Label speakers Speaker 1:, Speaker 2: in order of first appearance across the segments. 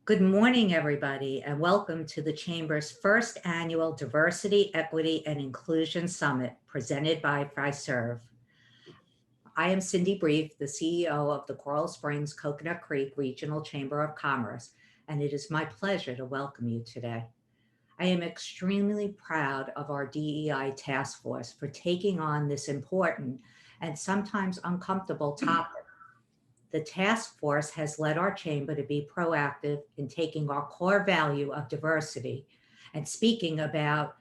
Speaker 1: Good morning, everybody, and welcome to the Chamber's first annual Diversity, Equity, and Inclusion Summit presented by Fiserv. I am Cindy Brief, the CEO of the Coral Springs Coconut Creek Regional Chamber of Commerce, and it is my pleasure to welcome you today. I am extremely proud of our DEI task force for taking on this important and sometimes uncomfortable topic. The task force has led our chamber to be proactive in taking our core value of diversity and speaking about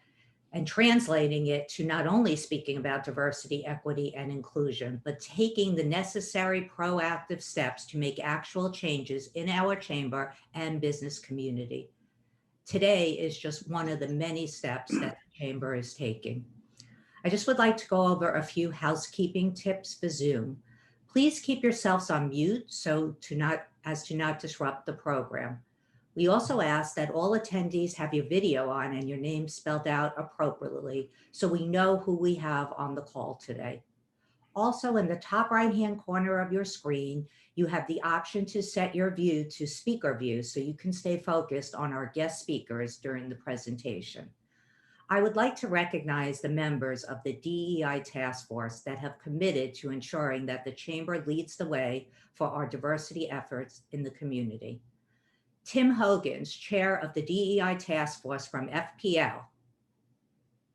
Speaker 1: and translating it to not only speaking about diversity, equity, and inclusion, but taking the necessary proactive steps to make actual changes in our chamber and business community. Today is just one of the many steps that the chamber is taking. I just would like to go over a few housekeeping tips for Zoom. Please keep yourselves on mute as to not disrupt the program. We also ask that all attendees have your video on and your name spelled out appropriately so we know who we have on the call today. Also, in the top right-hand corner of your screen, you have the option to set your view to speaker view so you can stay focused on our guest speakers during the presentation. I would like to recognize the members of the DEI task force that have committed to ensuring that the Chamber leads the way for our diversity efforts in the community. Tim Hogan's chair of the DEI task force from FPL.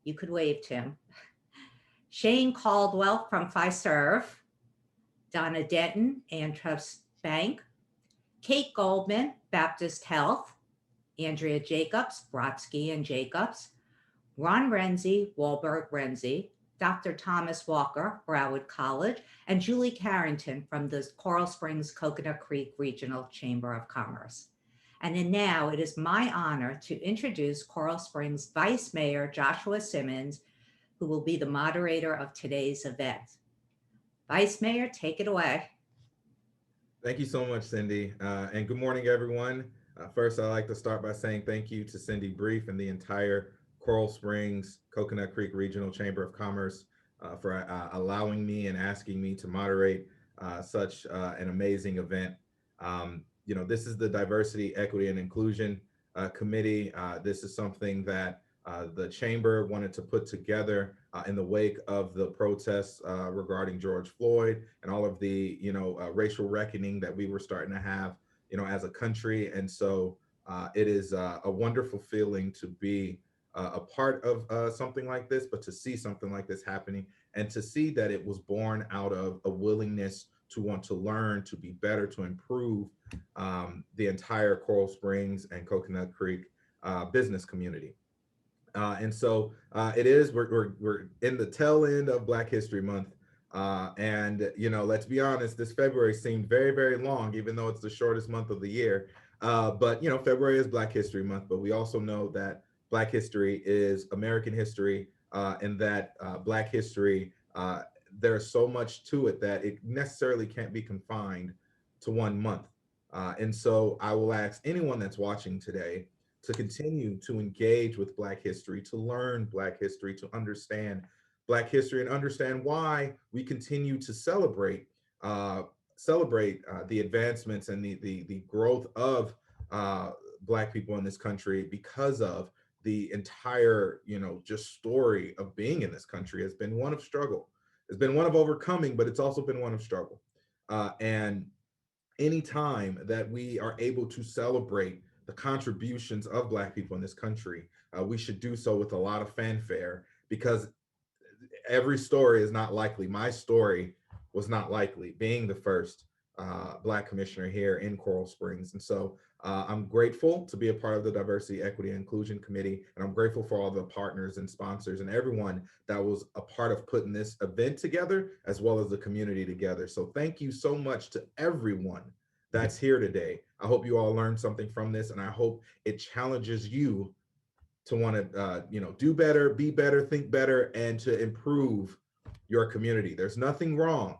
Speaker 1: You could wave, Tim. Shane Caldwell from Fiserv. Donna Denton, AmTrust Bank. Kate Goldman, Baptist Health. Andrea Jacobs, Brodsky and Jacobs. Ron Renzi, Wahlberg Renzi, Dr. Thomas Walker, Broward College, and Julie Carrington from the Coral Springs Coconut Creek Regional Chamber of Commerce. And then now it is my honor to introduce Coral Springs Vice Mayor Joshua Simmons, who will be the moderator of today's event. Vice Mayor, take it away.
Speaker 2: Thank you so much, Cindy, and good morning, everyone. First, I'd like to start by saying thank you to Cindy Brief and the entire Coral Springs Coconut Creek Regional Chamber of Commerce for allowing me and asking me to moderate such an amazing event. This is the Diversity, Equity, and Inclusion Committee. This is something that the Chamber wanted to put together in the wake of the protests regarding George Floyd and all of the, racial reckoning that we were starting to have, as a country. And so it is a wonderful feeling to be a part of something like this, but to see something like this happening and to see that it was born out of a willingness to want to learn, to be better, to improve the entire Coral Springs and Coconut Creek business community. And so we're in the tail end of Black History Month. And let's be honest, this February seemed very, very long, even though it's the shortest month of the year. But February is Black History Month, but we also know that Black history is American history, and that Black history, there's so much to it that it necessarily can't be confined to 1 month. And so I will ask anyone that's watching today to continue to engage with Black history, to learn Black history, to understand Black history and understand why we continue to celebrate the advancements and the growth of Black people in this country, because of the entire, just story of being in this country has been one of struggle. It's been one of overcoming, but it's also been one of struggle. And any time that we are able to celebrate the contributions of Black people in this country, we should do so with a lot of fanfare, because every story is not likely. My story was not likely, being the first Black commissioner here in Coral Springs. And so I'm grateful to be a part of the Diversity, Equity, and Inclusion Committee, and I'm grateful for all the partners and sponsors and everyone that was a part of putting this event together, as well as the community together. So thank you so much to everyone that's here today. I hope you all learned something from this, and I hope it challenges you to want to, do better, be better, think better, and to improve your community. There's nothing wrong.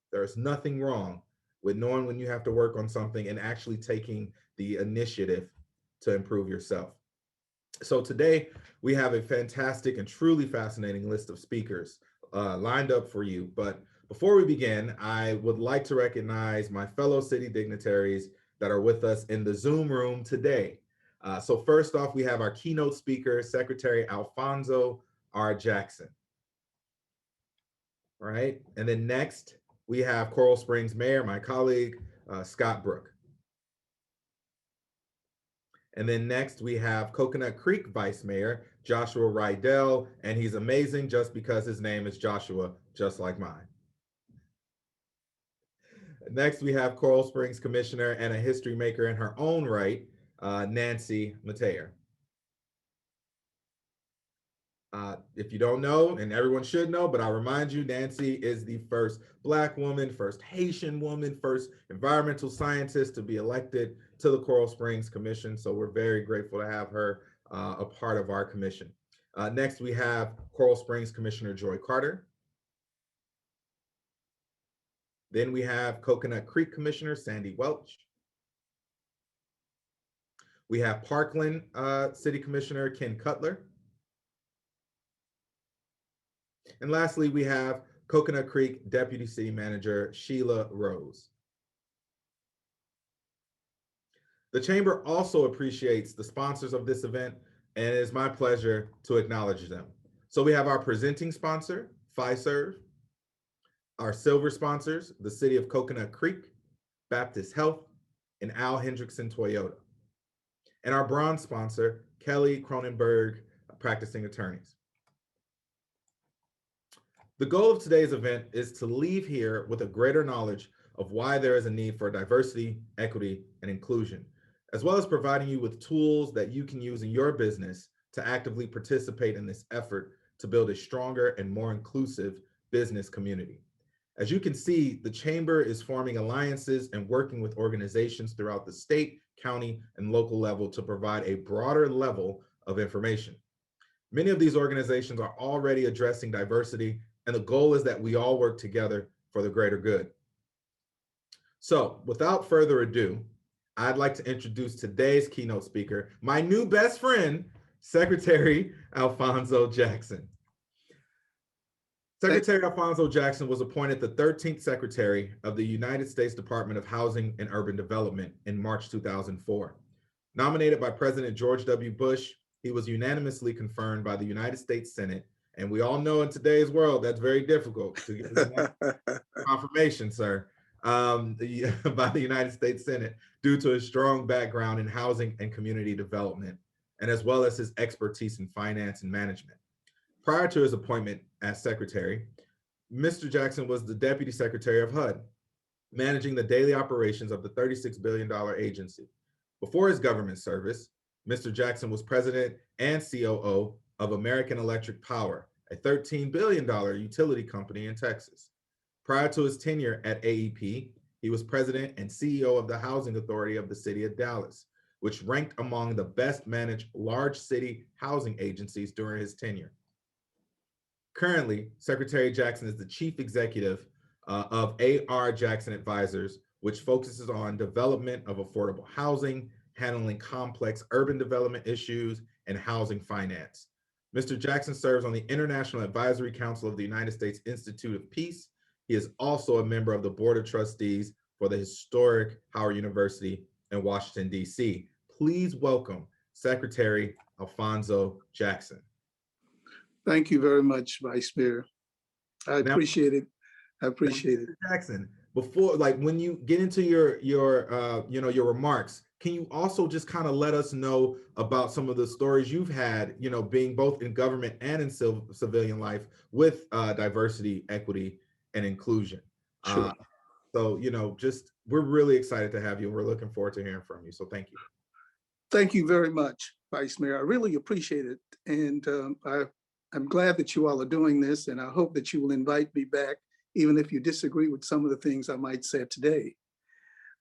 Speaker 2: There's nothing wrong with knowing when you have to work on something and actually taking the initiative to improve yourself. So today we have a fantastic and truly fascinating list of speakers lined up for you. But before we begin, I would like to recognize my fellow city dignitaries that are with us in the Zoom room today. So first off, we have our keynote speaker, Secretary Alphonso R. Jackson. All right, and then next we have Coral Springs Mayor, my colleague, Scott Brook. And then next we have Coconut Creek Vice Mayor, Joshua Rydell, and he's amazing just because his name is Joshua, just like mine. Next we have Coral Springs Commissioner and a history maker in her own right, Nancy Mateer. If you don't know, and everyone should know, but I'll remind you, Nancy is the first Black woman, first Haitian woman, first environmental scientist to be elected to the Coral Springs Commission. So we're very grateful to have her a part of our commission. Next, we have Coral Springs Commissioner Joy Carter. Then we have Coconut Creek Commissioner Sandy Welch. We have Parkland City Commissioner Ken Cutler. And lastly, we have Coconut Creek Deputy City Manager Sheila Rose. The Chamber also appreciates the sponsors of this event, and it is my pleasure to acknowledge them. So we have our presenting sponsor, Fiserv, our silver sponsors, the City of Coconut Creek, Baptist Health, and Al Hendrickson Toyota. And our bronze sponsor, Kelley, Kronenberg, Practicing Attorneys. The goal of today's event is to leave here with a greater knowledge of why there is a need for diversity, equity, and inclusion, as well as providing you with tools that you can use in your business to actively participate in this effort to build a stronger and more inclusive business community. As you can see, the Chamber is forming alliances and working with organizations throughout the state, county, and local level to provide a broader level of information. Many of these organizations are already addressing diversity, and the goal is that we all work together for the greater good. So without further ado, I'd like to introduce today's keynote speaker, my new best friend, Secretary Alphonso Jackson. Secretary Alphonso Jackson was appointed the 13th Secretary of the United States Department of Housing and Urban Development in March 2004. Nominated by President George W. Bush, he was unanimously confirmed by the United States Senate. And we all know in today's world, that's very difficult to get confirmation, sir, by the United States Senate due to his strong background in housing and community development, and as well as his expertise in finance and management. Prior to his appointment as secretary, Mr. Jackson was the Deputy Secretary of HUD, managing the daily operations of the $36 billion agency. Before his government service, Mr. Jackson was president and COO of American Electric Power, a $13 billion utility company in Texas. Prior to his tenure at AEP, he was president and CEO of the Housing Authority of the City of Dallas, which ranked among the best managed large city housing agencies during his tenure. Currently, Secretary Jackson is the chief executive of A.R. Jackson Advisors, which focuses on development of affordable housing, handling complex urban development issues, and housing finance. Mr. Jackson serves on the International Advisory Council of the United States Institute of Peace. He is also a member of the Board of Trustees for the historic Howard University in Washington, D.C. Please welcome Secretary Alphonso Jackson.
Speaker 3: Thank you very much, Vice Mayor. I appreciate it. I appreciate it.
Speaker 2: Jackson, before, when you get into your remarks, can you also just kind of let us know about some of the stories you've had, being both in government and in civilian life with diversity, equity, and inclusion?
Speaker 3: Sure.
Speaker 2: So, we're really excited to have you. We're looking forward to hearing from you. So thank you.
Speaker 3: Thank you very much, Vice Mayor. I really appreciate it. And I'm glad that you all are doing this, and I hope that you will invite me back, even if you disagree with some of the things I might say today.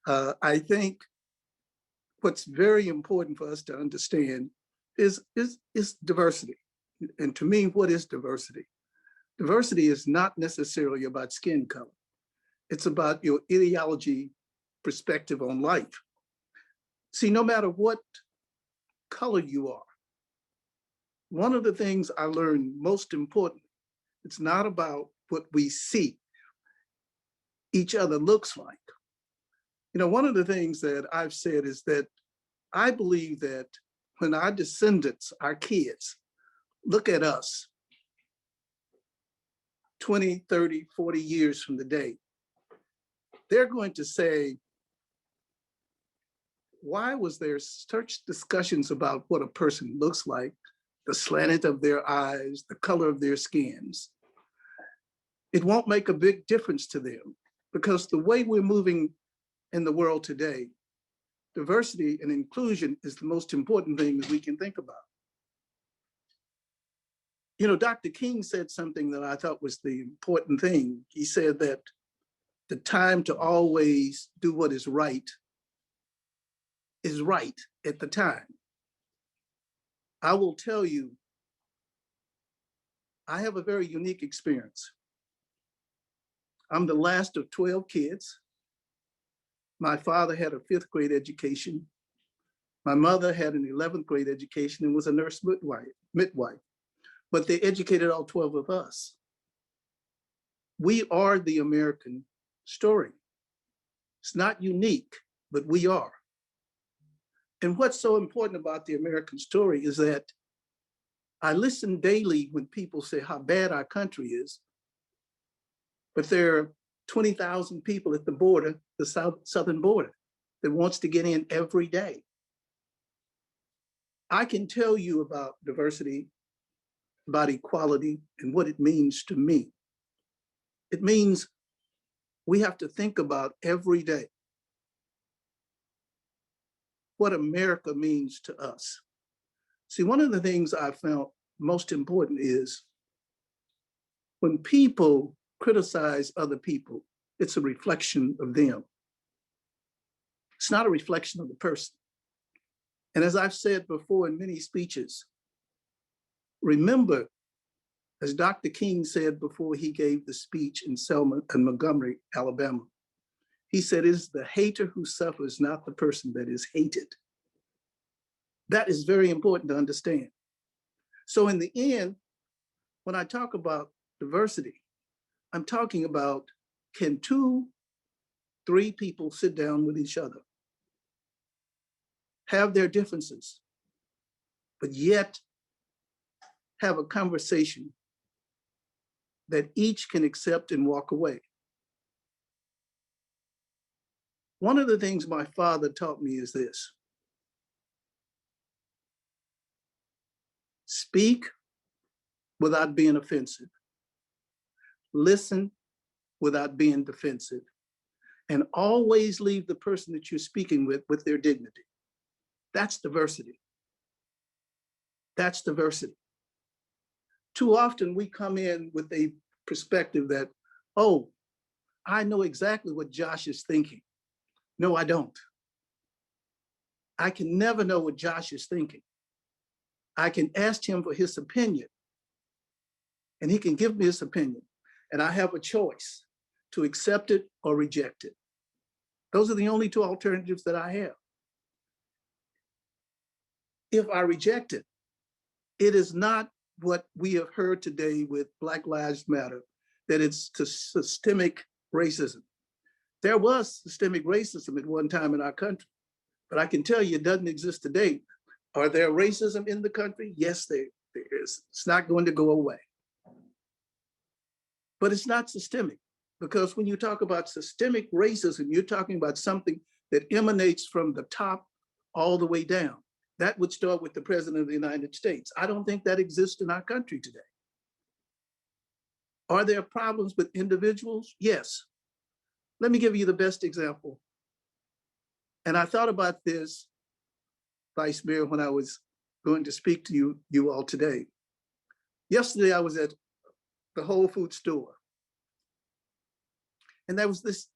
Speaker 3: I think what's very important for us to understand is diversity. And to me, what is diversity? Diversity is not necessarily about skin color. It's about your ideology perspective on life. See, no matter what color you are, one of the things I learned most important, it's not about what we see each other looks like, You know, one of the things that I've said is that I believe that when our descendants, our kids, look at us 20, 30, 40 years from today, they're going to say, why was there such discussions about what a person looks like, the slant of their eyes, the color of their skins? It won't make a big difference to them because the way we're moving in the world today, diversity and inclusion is the most important thing that we can think about. You know, Dr. King said something that I thought was the important thing. He said that the time to always do what is right at the time. I will tell you, I have a very unique experience. I'm the last of 12 kids. My father had a 5th grade education. My mother had an 11th grade education and was a nurse midwife. But they educated all 12 of us. We are the American story. It's not unique, but we are. And what's so important about the American story is that I listen daily when people say how bad our country is, but there are 20,000 people at the border, the southern border, that wants to get in every day. I can tell you about diversity, about equality, and what it means to me. It means we have to think about every day what America means to us. See, one of the things I found most important is when people criticize other people, it's a reflection of them. It's not a reflection of the person. And as I've said before in many speeches, remember, as Dr. King said before he gave the speech in Selma and Montgomery, Alabama, he said, it is the hater who suffers, not the person that is hated. That is very important to understand. So in the end, when I talk about diversity, I'm talking about, can 2, 3 people sit down with each other, have their differences, but yet have a conversation that each can accept and walk away. One of the things my father taught me is this: speak without being offensive, listen without being defensive, and always leave the person that you're speaking with their dignity. That's diversity. That's diversity. Too often we come in with a perspective that, oh, I know exactly what Josh is thinking. No, I don't. I can never know what Josh is thinking. I can ask him for his opinion, and he can give me his opinion, and I have a choice to accept it or reject it. Those are the only 2 alternatives that I have. If I reject it, it is not what we have heard today with Black Lives Matter, that it's systemic racism. There was systemic racism at one time in our country, but I can tell you it doesn't exist today. Are there racism in the country? Yes, there is. It's not going to go away. But it's not systemic, because when you talk about systemic racism, you're talking about something that emanates from the top all the way down. That would start with the President of the United States. I don't think that exists in our country today. Are there problems with individuals? Yes. Let me give you the best example. And I thought about this, Vice Mayor, when I was going to speak to you all today. Yesterday, I was at the Whole Foods store, and there was this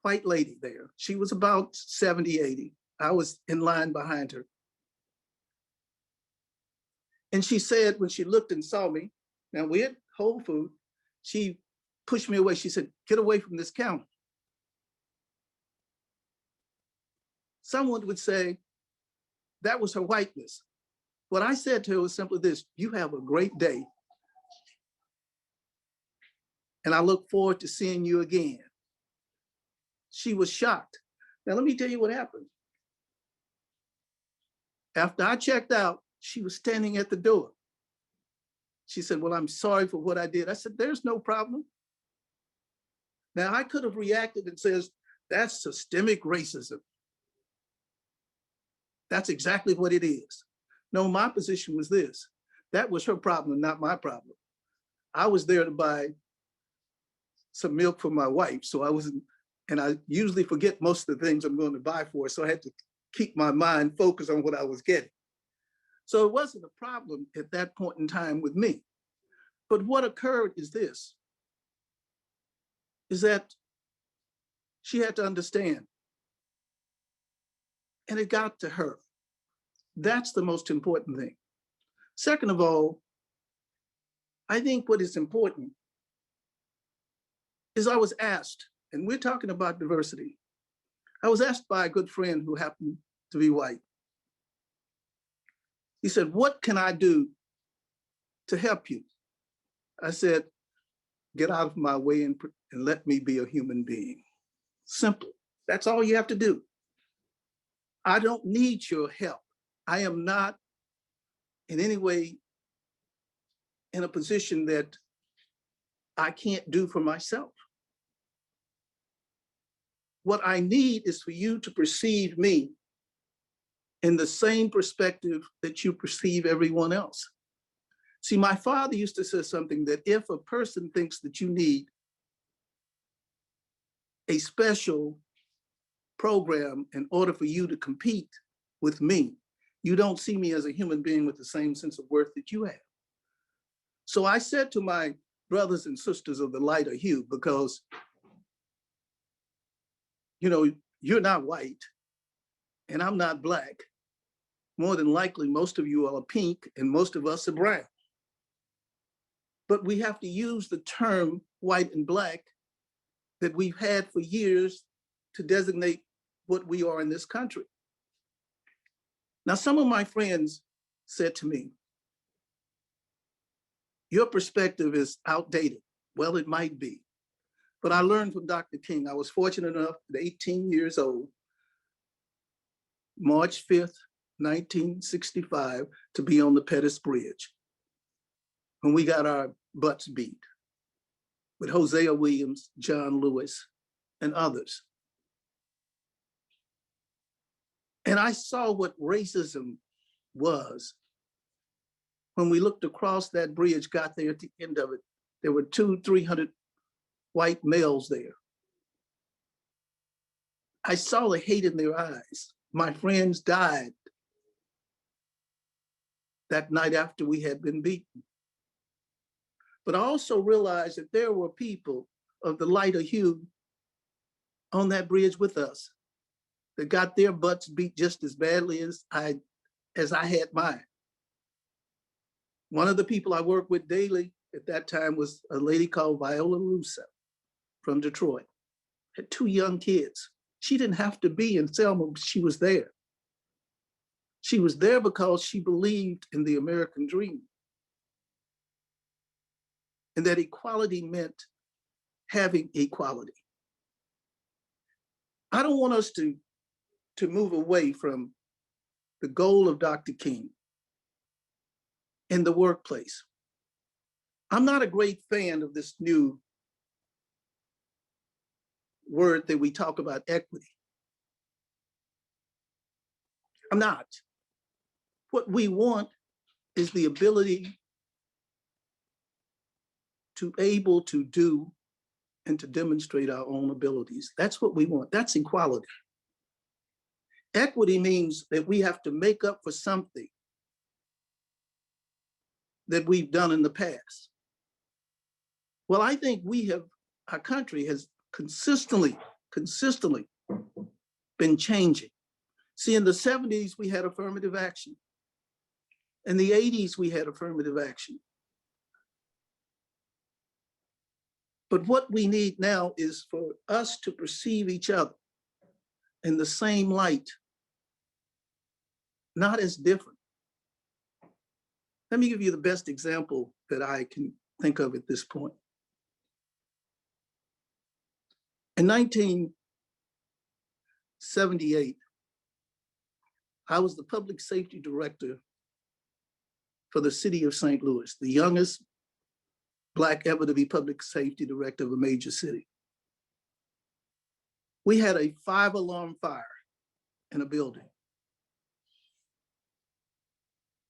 Speaker 3: white lady there. She was about 70, 80. I was in line behind her. And she said, when she looked and saw me, now we're at Whole Foods, she pushed me away. She said, get away from this counter. Someone would say that was her whiteness. What I said to her was simply this: you have a great day, and I look forward to seeing you again. She was shocked. Now, let me tell you what happened. After I checked out, she was standing at the door. She said, well, I'm sorry for what I did. I said, there's no problem. Now, I could have reacted and says, that's systemic racism. That's exactly what it is. No, my position was this. That was her problem, not my problem. I was there to buy some milk for my wife. So I wasn't, and I usually forget most of the things I'm going to buy for her. So I had to keep my mind focused on what I was getting. So it wasn't a problem at that point in time with me. But what occurred is this, is that she had to understand, and it got to her. That's the most important thing. Second of all, I think what is important is I was asked, and we're talking about diversity. I was asked by a good friend who happened to be white. He said, what can I do to help you? I said, get out of my way and let me be a human being. Simple. That's all you have to do. I don't need your help. I am not in any way in a position that I can't do for myself. What I need is for you to perceive me in the same perspective that you perceive everyone else. See, my father used to say something that if a person thinks that you need a special program in order for you to compete with me, you don't see me as a human being with the same sense of worth that you have. So I said to my brothers and sisters of the lighter hue, because, you know, you're not white and I'm not black. More than likely, most of you are pink and most of us are brown. But we have to use the term white and black that we've had for years to designate what we are in this country. Now, some of my friends said to me, your perspective is outdated. Well, it might be. But I learned from Dr. King. I was fortunate enough at 18 years old, March 5th, 1965, to be on the Pettus Bridge when we got our butts beat with Hosea Williams, John Lewis, and others. And I saw what racism was. When we looked across that bridge, got there at the end of it, there were 200-300 white males there. I saw the hate in their eyes. My friends died that night after we had been beaten. But I also realized that there were people of the lighter hue on that bridge with us that got their butts beat just as badly as I had mine. One of the people I worked with daily at that time was a lady called Viola Russo from Detroit. Had 2 young kids. She didn't have to be in Selma, but she was there. She was there because she believed in the American dream. And that equality meant having equality. I don't want us to move away from the goal of Dr. King in the workplace. I'm not a great fan of this new word that we talk about, equity. I'm not. What we want is the ability to able to do and to demonstrate our own abilities. That's what we want. That's equality. Equity means that we have to make up for something that we've done in the past. Well, I think our country has consistently been changing. See, in the 70s, we had affirmative action. In the 80s, we had affirmative action. But what we need now is for us to perceive each other in the same light, not as different. Let me give you the best example that I can think of at this point. In 1978, I was the public safety director for the city of St. Louis, the youngest Black ever to be public safety director of a major city. We had a 5-alarm fire in a building.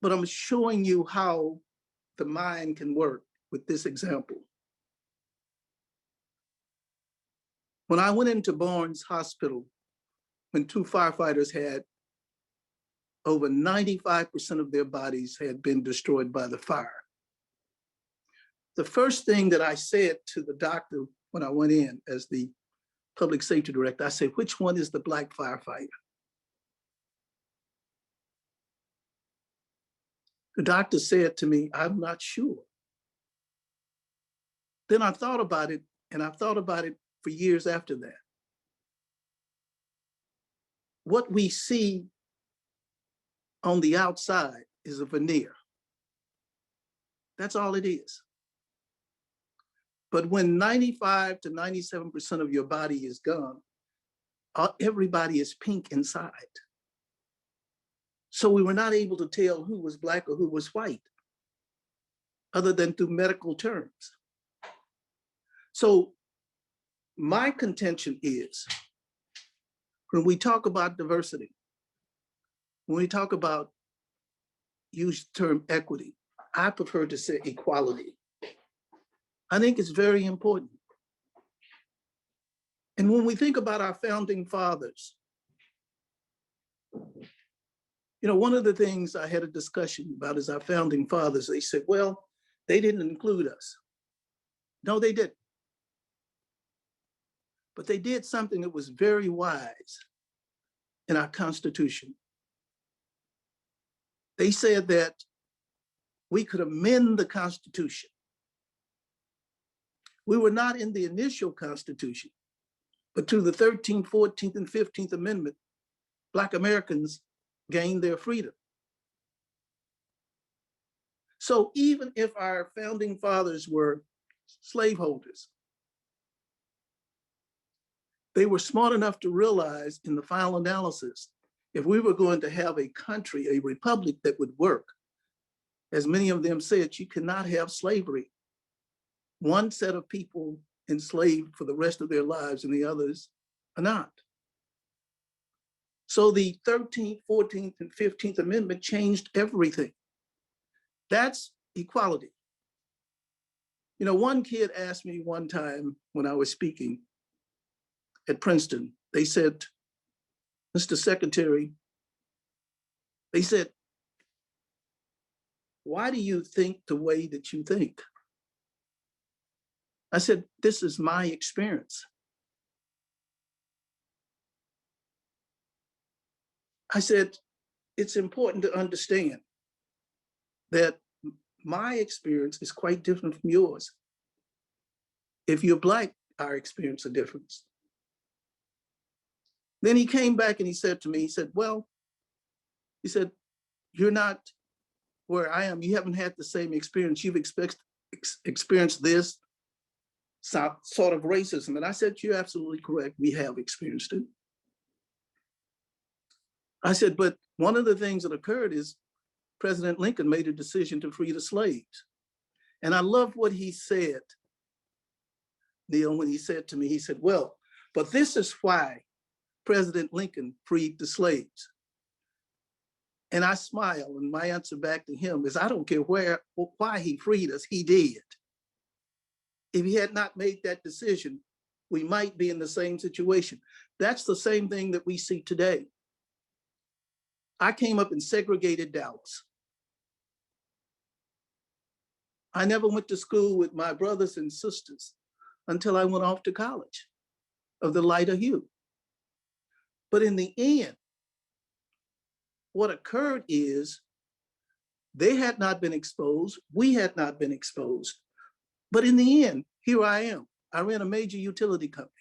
Speaker 3: But I'm showing you how the mind can work with this example. When I went into Barnes Hospital, when 2 firefighters had over 95% of their bodies had been destroyed by the fire, the first thing that I said to the doctor when I went in as the public safety director, I said, which one is the Black firefighter? The doctor said to me, I'm not sure. Then I thought about it, and I thought about it for years after that. What we see on the outside is a veneer. That's all it is. But when 95 to 97% of your body is gone, everybody is pink inside. So we were not able to tell who was Black or who was white, other than through medical terms. So my contention is, when we talk about diversity, when we talk about, use the term equity, I prefer to say equality. I think it's very important. And when we think about our founding fathers, you know, one of the things I had a discussion about is our founding fathers. They said, well, they didn't include us. No, they didn't. But they did something that was very wise in our Constitution. They said that we could amend the Constitution. We were not in the initial Constitution, but to the 13th, 14th, and 15th Amendment, Black Americans gained their freedom. So even if our founding fathers were slaveholders, they were smart enough to realize in the final analysis, if we were going to have a country, a republic that would work, as many of them said, you cannot have slavery. One set of people enslaved for the rest of their lives and the others are not. So the 13th, 14th, and 15th Amendment changed everything. That's equality. You know, one kid asked me one time when I was speaking at Princeton, they said, Mr. Secretary, they said, why do you think the way that you think? I said, this is my experience. I said, it's important to understand that my experience is quite different from yours. If you're Black, our experience is different. Then he came back and he said to me, he said, well, he said, you're not where I am. You haven't had the same experience. You've experienced this sort of racism. And I said, you're absolutely correct. We have experienced it. I said, but one of the things that occurred is President Lincoln made a decision to free the slaves. And I love what he said, Neil, when he said to me, he said, well, but this is why President Lincoln freed the slaves. And I smile, and my answer back to him is, I don't care why he freed us, he did. If he had not made that decision, we might be in the same situation. That's the same thing that we see today. I came up in segregated Dallas. I never went to school with my brothers and sisters until I went off to college of the lighter hue. But in the end, what occurred is they had not been exposed, we had not been exposed. But in the end, here I am. I ran a major utility company.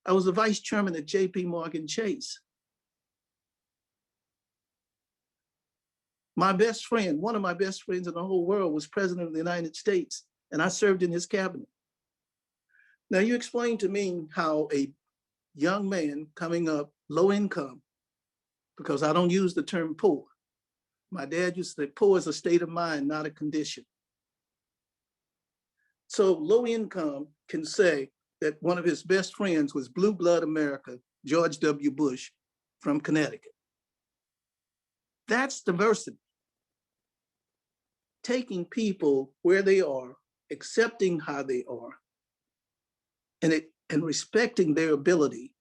Speaker 3: I was the vice chairman at JP Morgan Chase. My best friend, one of my best friends in the whole world, was president of the United States, and I served in his cabinet. Now you explain to me how a young man coming up low income, because I don't use the term poor. My dad used to say poor is a state of mind, not a condition. So low income can say that one of his best friends was blue blood America, George W. Bush from Connecticut. That's diversity. Taking people where they are, accepting how they are, and respecting their ability.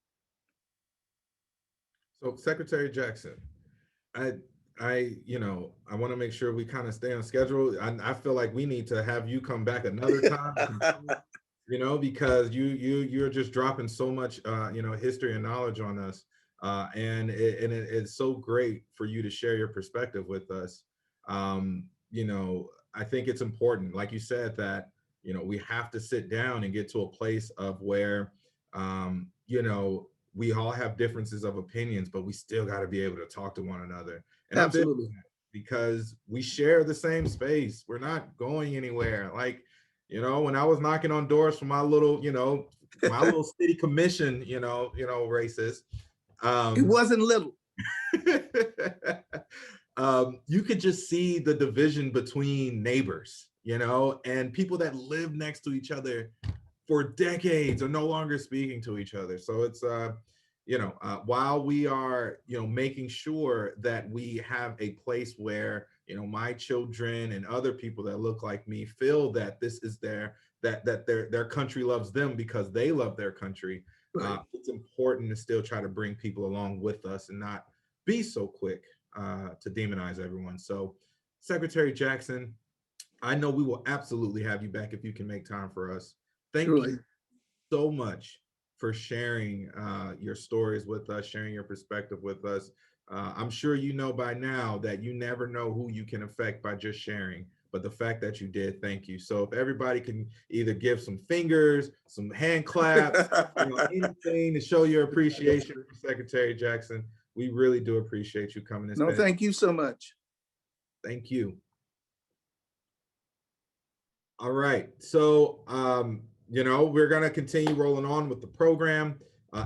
Speaker 2: So Secretary Jackson, I want to make sure we kind of stay on schedule. I feel like we need to have you come back another time, because you're just dropping so much, history and knowledge on us. And it's so great for you to share your perspective with us. I think it's important, like you said, that, we have to sit down and get to a place of where, we all have differences of opinions, but we still got to be able to talk to one another. And
Speaker 3: absolutely,
Speaker 2: because we share the same space. We're not going anywhere. Like, when I was knocking on doors for my little, my little city commission, races.
Speaker 3: It wasn't little.
Speaker 2: You could just see the division between neighbors, and people that live next to each other for decades are no longer speaking to each other. So it's, while we are, making sure that we have a place where, my children and other people that look like me feel that this is their country loves them because they love their country.
Speaker 3: Right.
Speaker 2: It's important to still try to bring people along with us and not be so quick to demonize everyone. So Secretary Jackson, I know we will absolutely have you back if you can make time for us. Thank you so much for sharing your stories with us, sharing your perspective with us. I'm sure you know by now that you never know who you can affect by just sharing, but the fact that you did, thank you. So if everybody can either give some fingers, some hand claps, anything to show your appreciation for Secretary Jackson, we really do appreciate you coming.
Speaker 3: No, thank you so much.
Speaker 2: Thank you. All right, so we're going to continue rolling on with the program.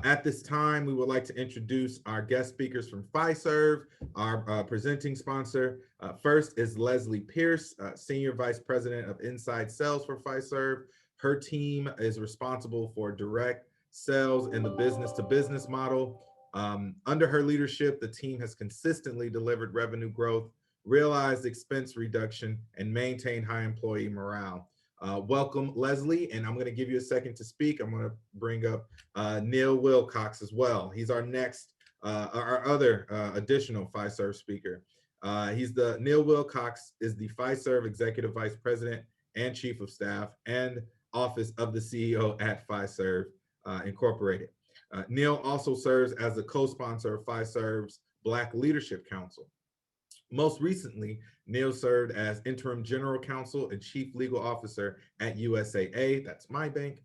Speaker 2: At this time, we would like to introduce our guest speakers from Fiserv, our presenting sponsor. First is Leslie Pearce, Senior Vice President of Inside Sales for Fiserv. Her team is responsible for direct sales and the business-to-business model. Under her leadership, the team has consistently delivered revenue growth, realized expense reduction, and maintained high employee morale. Welcome, Leslie, and I'm going to give you a second to speak. I'm going to bring up Neil Wilcox as well. He's our next, our other additional Fiserv speaker. Neil Wilcox is the Fiserv Executive Vice President and Chief of Staff and Office of the CEO at Fiserv Incorporated. Neil also serves as the co-sponsor of Fiserv's Black Leadership Council. Most recently, Neil served as interim general counsel and chief legal officer at USAA, that's my bank,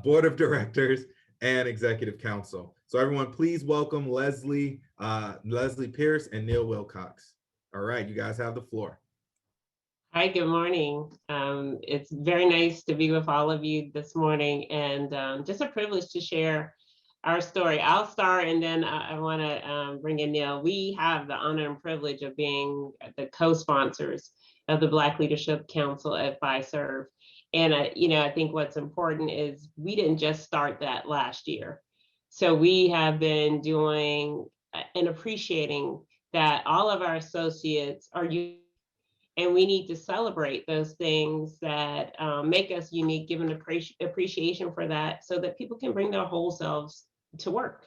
Speaker 2: board of directors and executive council. So everyone, please welcome Leslie Pearce and Neil Wilcox. All right, you guys have the floor.
Speaker 4: Hi, good morning. It's very nice to be with all of you this morning, and just a privilege to share our story. I'll start, and then I want to bring in Neil. We have the honor and privilege of being the co-sponsors of the Black Leadership Council at Fiserv. And I think what's important is we didn't just start that last year. So we have been doing and appreciating that all of our associates are unique, and we need to celebrate those things that make us unique, give an appreciation for that, so that people can bring their whole selves to work,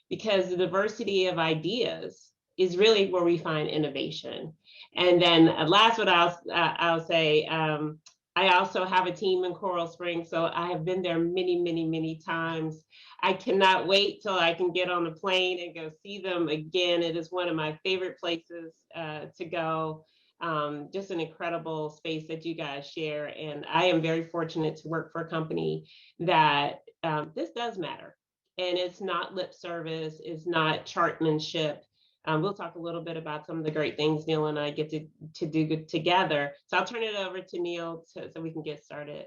Speaker 4: because the diversity of ideas is really where we find innovation. And then last, what I'll say, I also have a team in Coral Springs, so I have been there many, many, many times. I cannot wait till I can get on a plane and go see them again. It is one of my favorite places to go. Just an incredible space that you guys share. And I am very fortunate to work for a company that this does matter. And it's not lip service, it's not chartmanship. We'll talk a little bit about some of the great things Neil and I get to do together. So I'll turn it over to Neil so we can get started.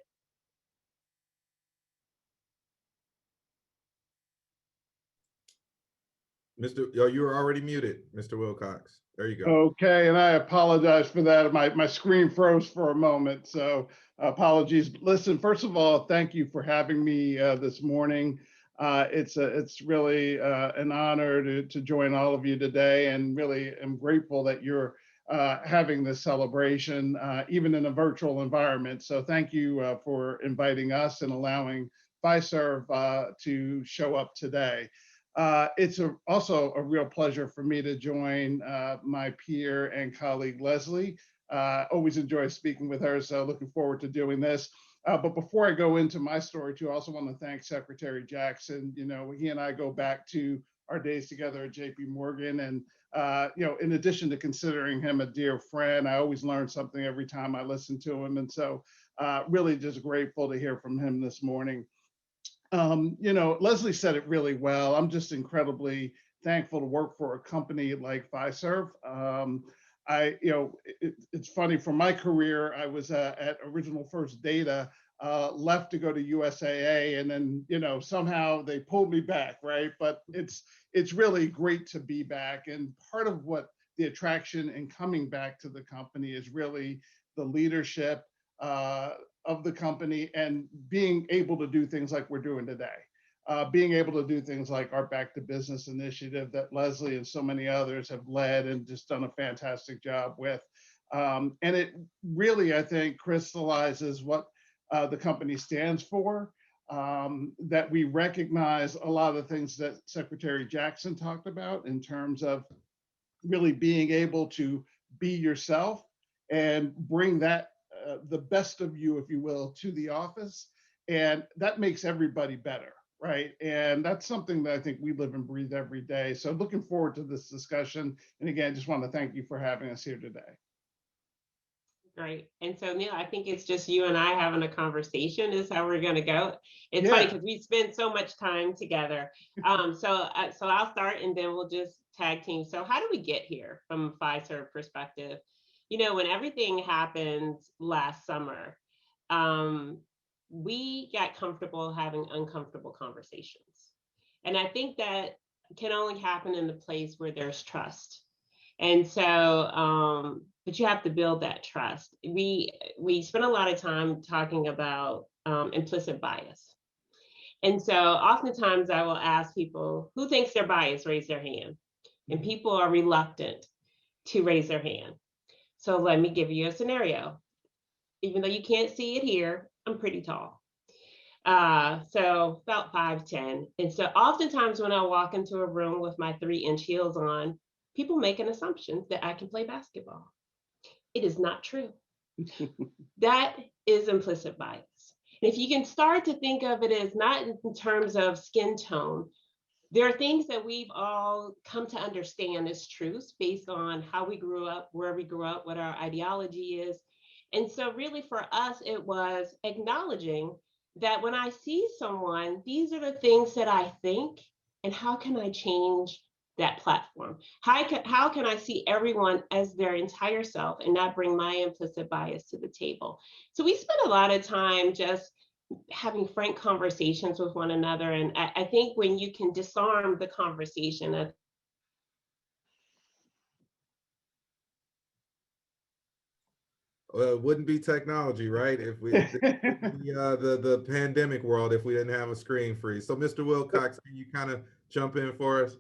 Speaker 2: You were already muted, Mr. Wilcox. There you go.
Speaker 5: Okay, and I apologize for that. My screen froze for a moment, so apologies. Listen, first of all, thank you for having me this morning. It's really an honor to join all of you today, and really am grateful that you're having this celebration, even in a virtual environment. So thank you for inviting us and allowing Fiserv to show up today. It's also a real pleasure for me to join my peer and colleague, Leslie. Always enjoy speaking with her, so looking forward to doing this. But before I go into my story too, I also want to thank Secretary Jackson. You know, he and I go back to our days together at JP Morgan. And, you know, in addition to considering him a dear friend, I always learn something every time I listen to him. And so really just grateful to hear from him this morning. You know, Leslie said it really well. I'm just incredibly thankful to work for a company like Fiserv. It's funny, for my career, I was at Original First Data, left to go to USAA, and then, you know, somehow they pulled me back, right? But it's really great to be back. And part of what the attraction in coming back to the company is really the leadership of the company, and being able to do things like we're doing today. Being able to do things like our Back to Business initiative that Leslie and so many others have led and just done a fantastic job with. And it really, I think, crystallizes what the company stands for, that we recognize a lot of the things that Secretary Jackson talked about in terms of really being able to be yourself and bring that the best of you, if you will, to the office. And that makes everybody better, right? And that's something that I think we live and breathe every day. So looking forward to this discussion. And again, just want to thank you for having us here today.
Speaker 4: Great. And so, Neil, I think it's just you and I having a conversation is how we're going to go. It's funny because we spend so much time together. So I'll start and then we'll just tag team. So how do we get here from a Fiserv perspective? You know, when everything happened last summer, we got comfortable having uncomfortable conversations. And I think that can only happen in the place where there's trust. And so, but you have to build that trust. We spend a lot of time talking about implicit bias. And so oftentimes I will ask people, who thinks they're biased, raise their hand. And people are reluctant to raise their hand. So let me give you a scenario. Even though you can't see it here, I'm pretty tall. So about 5'10". And so oftentimes when I walk into a room with my 3-inch heels on, people make an assumption that I can play basketball. It is not true. That is implicit bias. And if you can start to think of it as not in terms of skin tone, there are things that we've all come to understand as truths based on how we grew up, where we grew up, what our ideology is. And so really for us, it was acknowledging that when I see someone, these are the things that I think, and how can I change that platform? How can I see everyone as their entire self and not bring my implicit bias to the table? So we spent a lot of time just having frank conversations with one another. And I think when you can disarm the conversation of
Speaker 2: Well, it wouldn't be technology, right? If we the pandemic world, if we didn't have a screen freeze. So, Mr. Wilcox, can you kind of jump in for us?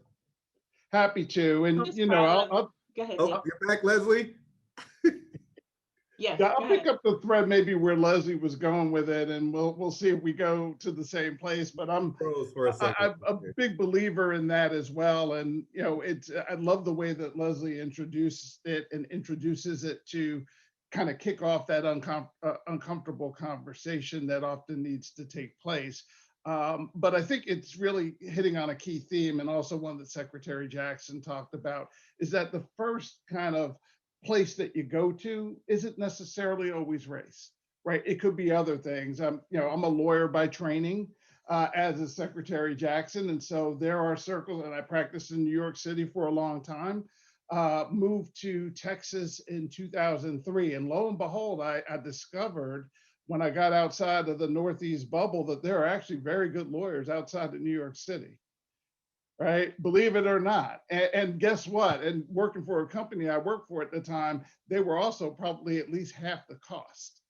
Speaker 5: Happy to. And
Speaker 4: just
Speaker 5: you know, I'll
Speaker 4: go ahead.
Speaker 2: Oh, you're back, Leslie.
Speaker 4: Yes,
Speaker 5: yeah, I'll pick up the thread maybe where Leslie was going with it, and we'll see if we go to the same place. But I'm a big believer in that as well. And you know, I love the way that Leslie introduced it and introduces it to kind of kick off that uncomfortable conversation that often needs to take place. But I think it's really hitting on a key theme, and also one that Secretary Jackson talked about, is that the first kind of place that you go to isn't necessarily always race, right? It could be other things. I'm a lawyer by training, as is Secretary Jackson. And so there are circles, and I practiced in New York City for a long time, moved to Texas in 2003. And lo and behold, I discovered when I got outside of the Northeast bubble that there are actually very good lawyers outside of New York City. right? Believe it or not. And guess what? And working for a company I worked for at the time, they were also probably at least half the cost,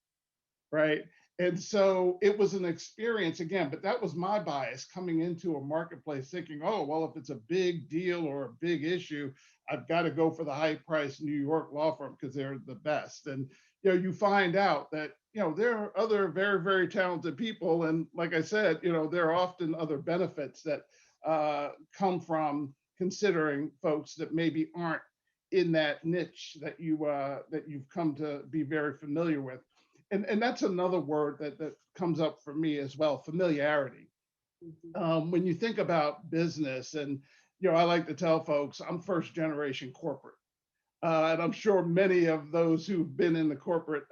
Speaker 5: right? And so it was an experience again, but that was my bias coming into a marketplace thinking, oh, well, if it's a big deal or a big issue, I've got to go for the high price New York law firm because they're the best. And you find out that there are other very, very talented people. And like I said, there are often other benefits that come from considering folks that maybe aren't in that niche that you've come to be very familiar with. And that's another word that comes up for me as well, familiarity. When you think about business, and I like to tell folks I'm first generation corporate. And I'm sure many of those who've been in the corporate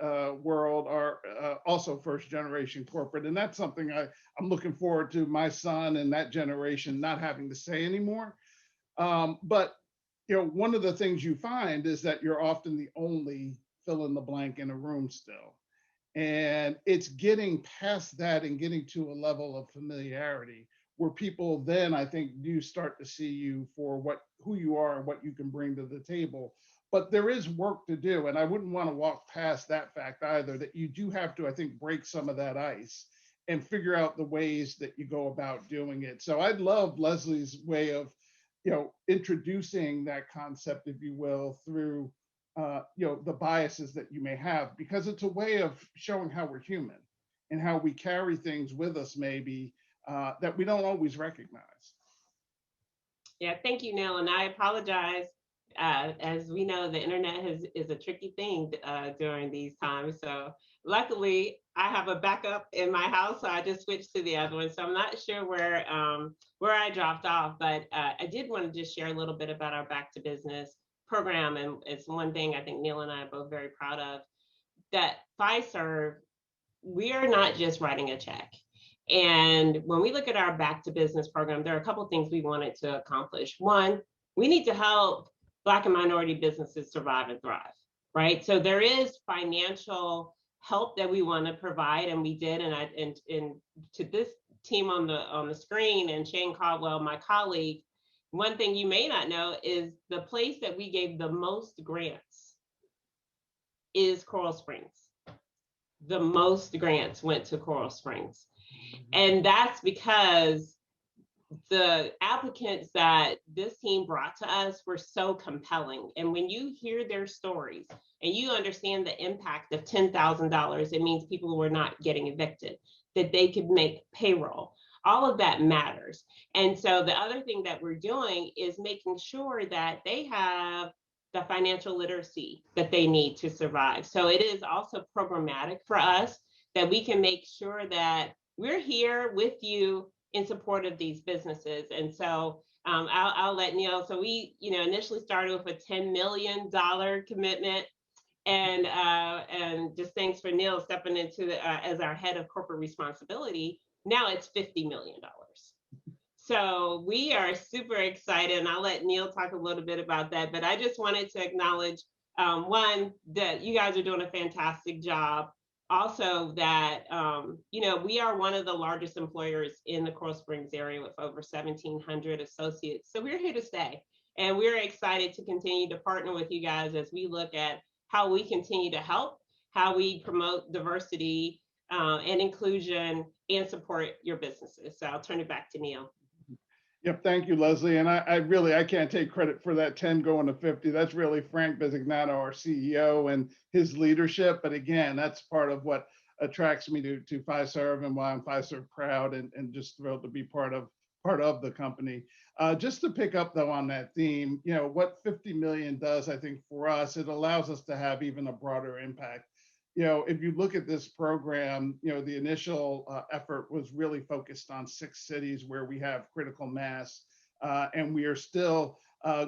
Speaker 5: world are also first generation corporate. And that's something I'm looking forward to my son and that generation not having to say anymore. But one of the things you find is that you're often the only fill in the blank in a room still. And it's getting past that and getting to a level of familiarity where people then, I think, do start to see you for who you are and what you can bring to the table. But there is work to do. And I wouldn't want to walk past that fact either, that you do have to, I think, break some of that ice and figure out the ways that you go about doing it. So I love Leslie's way of, introducing that concept, if you will, through the biases that you may have, because it's a way of showing how we're human and how we carry things with us maybe that we don't always recognize.
Speaker 4: Yeah, thank you, Neil. And I apologize. As we know, the internet is a tricky thing during these times. So luckily, I have a backup in my house, so I just switched to the other one. So I'm not sure where I dropped off, but I did want to just share a little bit about our Back to Business program. And it's one thing I think Neil and I are both very proud of, that Fiserv, we are not just writing a check. And when we look at our Back to Business program, there are a couple of things we wanted to accomplish. One, we need to help Black and minority businesses survive and thrive, right? So there is financial help that we want to provide, and we did. And to this team on the screen, and Shane Caldwell, my colleague, one thing you may not know is the place that we gave the most grants is Coral Springs. The most grants went to Coral Springs. And that's because the applicants that this team brought to us were so compelling. And when you hear their stories and you understand the impact of $10,000, it means people were not getting evicted, that they could make payroll. All of that matters. And so the other thing that we're doing is making sure that they have the financial literacy that they need to survive. So it is also programmatic for us that we can make sure that we're here with you in support of these businesses. And so I'll let Neil, so we initially started with a $10 million commitment. And just thanks for Neil stepping into as our head of corporate responsibility. Now it's $50 million. So we are super excited, and I'll let Neil talk a little bit about that. But I just wanted to acknowledge, one, that you guys are doing a fantastic job. Also that, we are one of the largest employers in the Coral Springs area with over 1,700 associates. So we're here to stay. And we're excited to continue to partner with you guys as we look at how we continue to help, how we promote diversity and inclusion and support your businesses. So I'll turn it back to Neil.
Speaker 5: Yep, thank you, Leslie. And I can't take credit for that 10 going to 50. That's really Frank Bisignano, our CEO, and his leadership. But again, that's part of what attracts me to Fiserv and why I'm Fiserv proud and just thrilled to be part of the company. Just to pick up though on that theme, what 50 million does, I think for us, it allows us to have even a broader impact. If you look at this program, the initial effort was really focused on 6 cities where we have critical mass, and we are still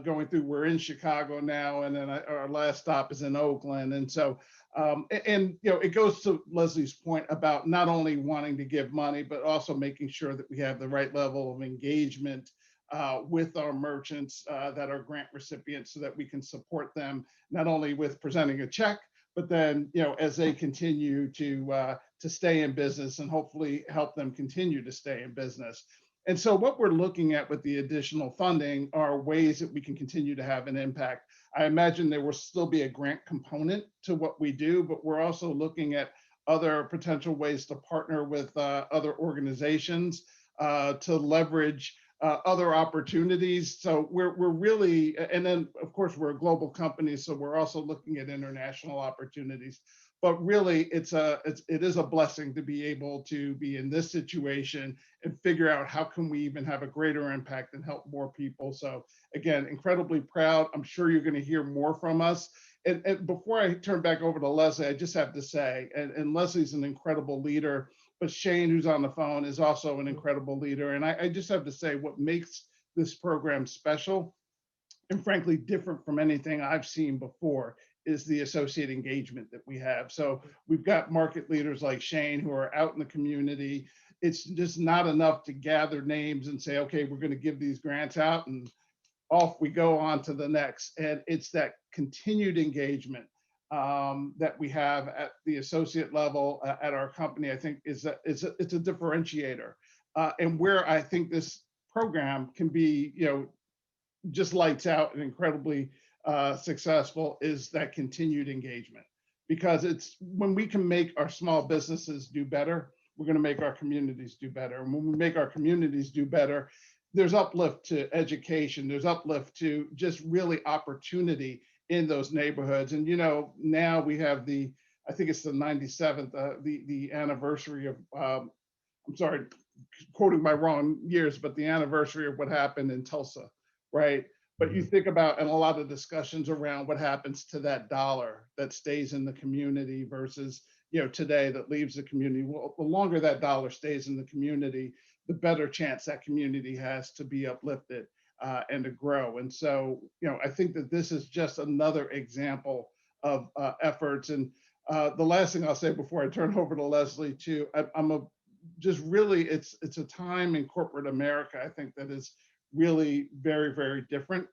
Speaker 5: going through. We're in Chicago now, and then our last stop is in Oakland. And so, it goes to Leslie's point about not only wanting to give money, but also making sure that we have the right level of engagement with our merchants that are grant recipients, so that we can support them not only with presenting a check, but then, as they continue to stay in business and hopefully help them continue to stay in business. And so what we're looking at with the additional funding are ways that we can continue to have an impact. I imagine there will still be a grant component to what we do, but we're also looking at other potential ways to partner with other organizations to leverage other opportunities. So we're really, and then of course we're a global company, so we're also looking at international opportunities. But really, it is a blessing to be able to be in this situation and figure out how can we even have a greater impact and help more people. So again, incredibly proud. I'm sure you're going to hear more from us. And before I turn back over to Leslie, I just have to say, and Leslie's an incredible leader, but Shane, who's on the phone, is also an incredible leader. And I just have to say, what makes this program special and frankly different from anything I've seen before is the associate engagement that we have. So we've got market leaders like Shane who are out in the community. It's just not enough to gather names and say, okay, we're going to give these grants out and off we go on to the next. And it's that continued engagement that we have at the associate level at our company, I think it's a differentiator. And where I think this program can be, just lights out and incredibly successful is that continued engagement. Because it's when we can make our small businesses do better, we're going to make our communities do better. And when we make our communities do better, there's uplift to education, there's uplift to just really opportunity in those neighborhoods. And now we have I think it's the 97th, the anniversary of, I'm sorry, quoting my wrong years, but the anniversary of what happened in Tulsa, right? But you think about, and a lot of discussions around what happens to that dollar that stays in the community versus, today that leaves the community. Well, the longer that dollar stays in the community, the better chance that community has to be uplifted and to grow. And so, I think that this is just another example of efforts. And the last thing I'll say before I turn over to Leslie too, it's a time in corporate America, I think, that is really very, very different.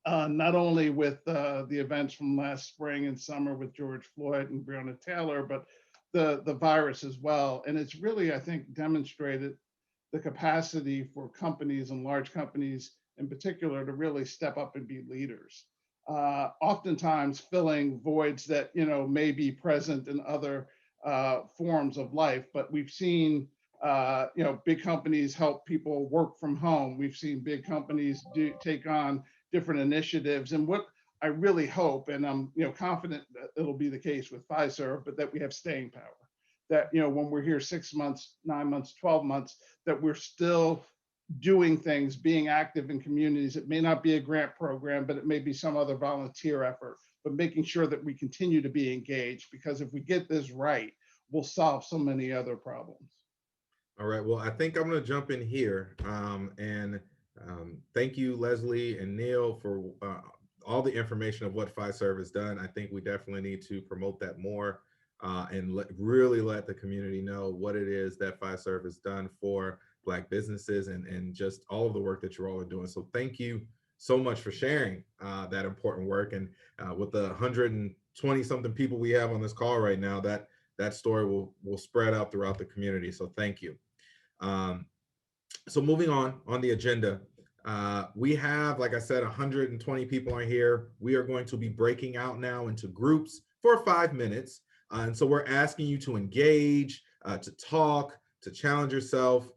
Speaker 5: Not only with the events from last spring and summer with George Floyd and Breonna Taylor, but the virus as well. And it's really, I think, demonstrated the capacity for companies and large companies in particular to really step up and be leaders. Oftentimes filling voids that may be present in other forms of life, but we've seen big companies help people work from home. We've seen big companies take on different initiatives. And what I really hope, and I'm confident that it'll be the case with Fiserv, but that we have staying power. That when we're here 6 months, 9 months, 12 months, that we're still doing things, being active in communities. It may not be a grant program, but it may be some other volunteer effort, but making sure that we continue to be engaged, because if we get this right, we'll solve so many other problems.
Speaker 2: All right, well, I think I'm going to jump in here and thank you, Leslie and Neil, for all the information of what Fiserv has done. I think we definitely need to promote that more and really let the community know what it is that Fiserv has done for Black businesses and just all of the work that you all are doing. So thank you so much for sharing that important work. And with the 120 something people we have on this call right now, that story will spread out throughout the community. So thank you. So moving on the agenda, we have, like I said, 120 people are here. We are going to be breaking out now into groups for 5 minutes. And so we're asking you to engage, to talk, to challenge yourself.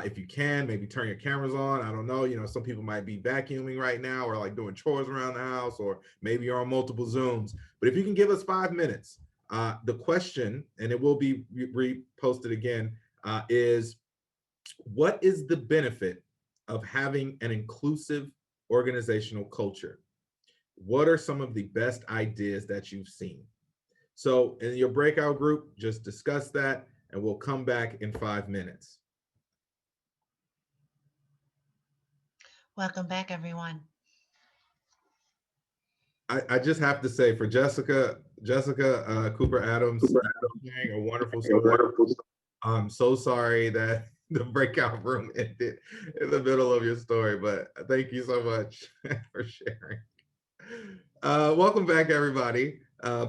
Speaker 2: If you can, maybe turn your cameras on. I don't know, some people might be vacuuming right now or like doing chores around the house, or maybe you're on multiple Zooms. But if you can give us 5 minutes, the question, and it will be reposted again, is what is the benefit of having an inclusive organizational culture? What are some of the best ideas that you've seen? So in your breakout group, just discuss that, and we'll come back in 5 minutes.
Speaker 6: Welcome back, everyone.
Speaker 2: I just have to say, for Jessica Cooper Adams, a wonderful story. I'm so sorry that the breakout room ended in the middle of your story, but thank you so much for sharing. Welcome back, everybody.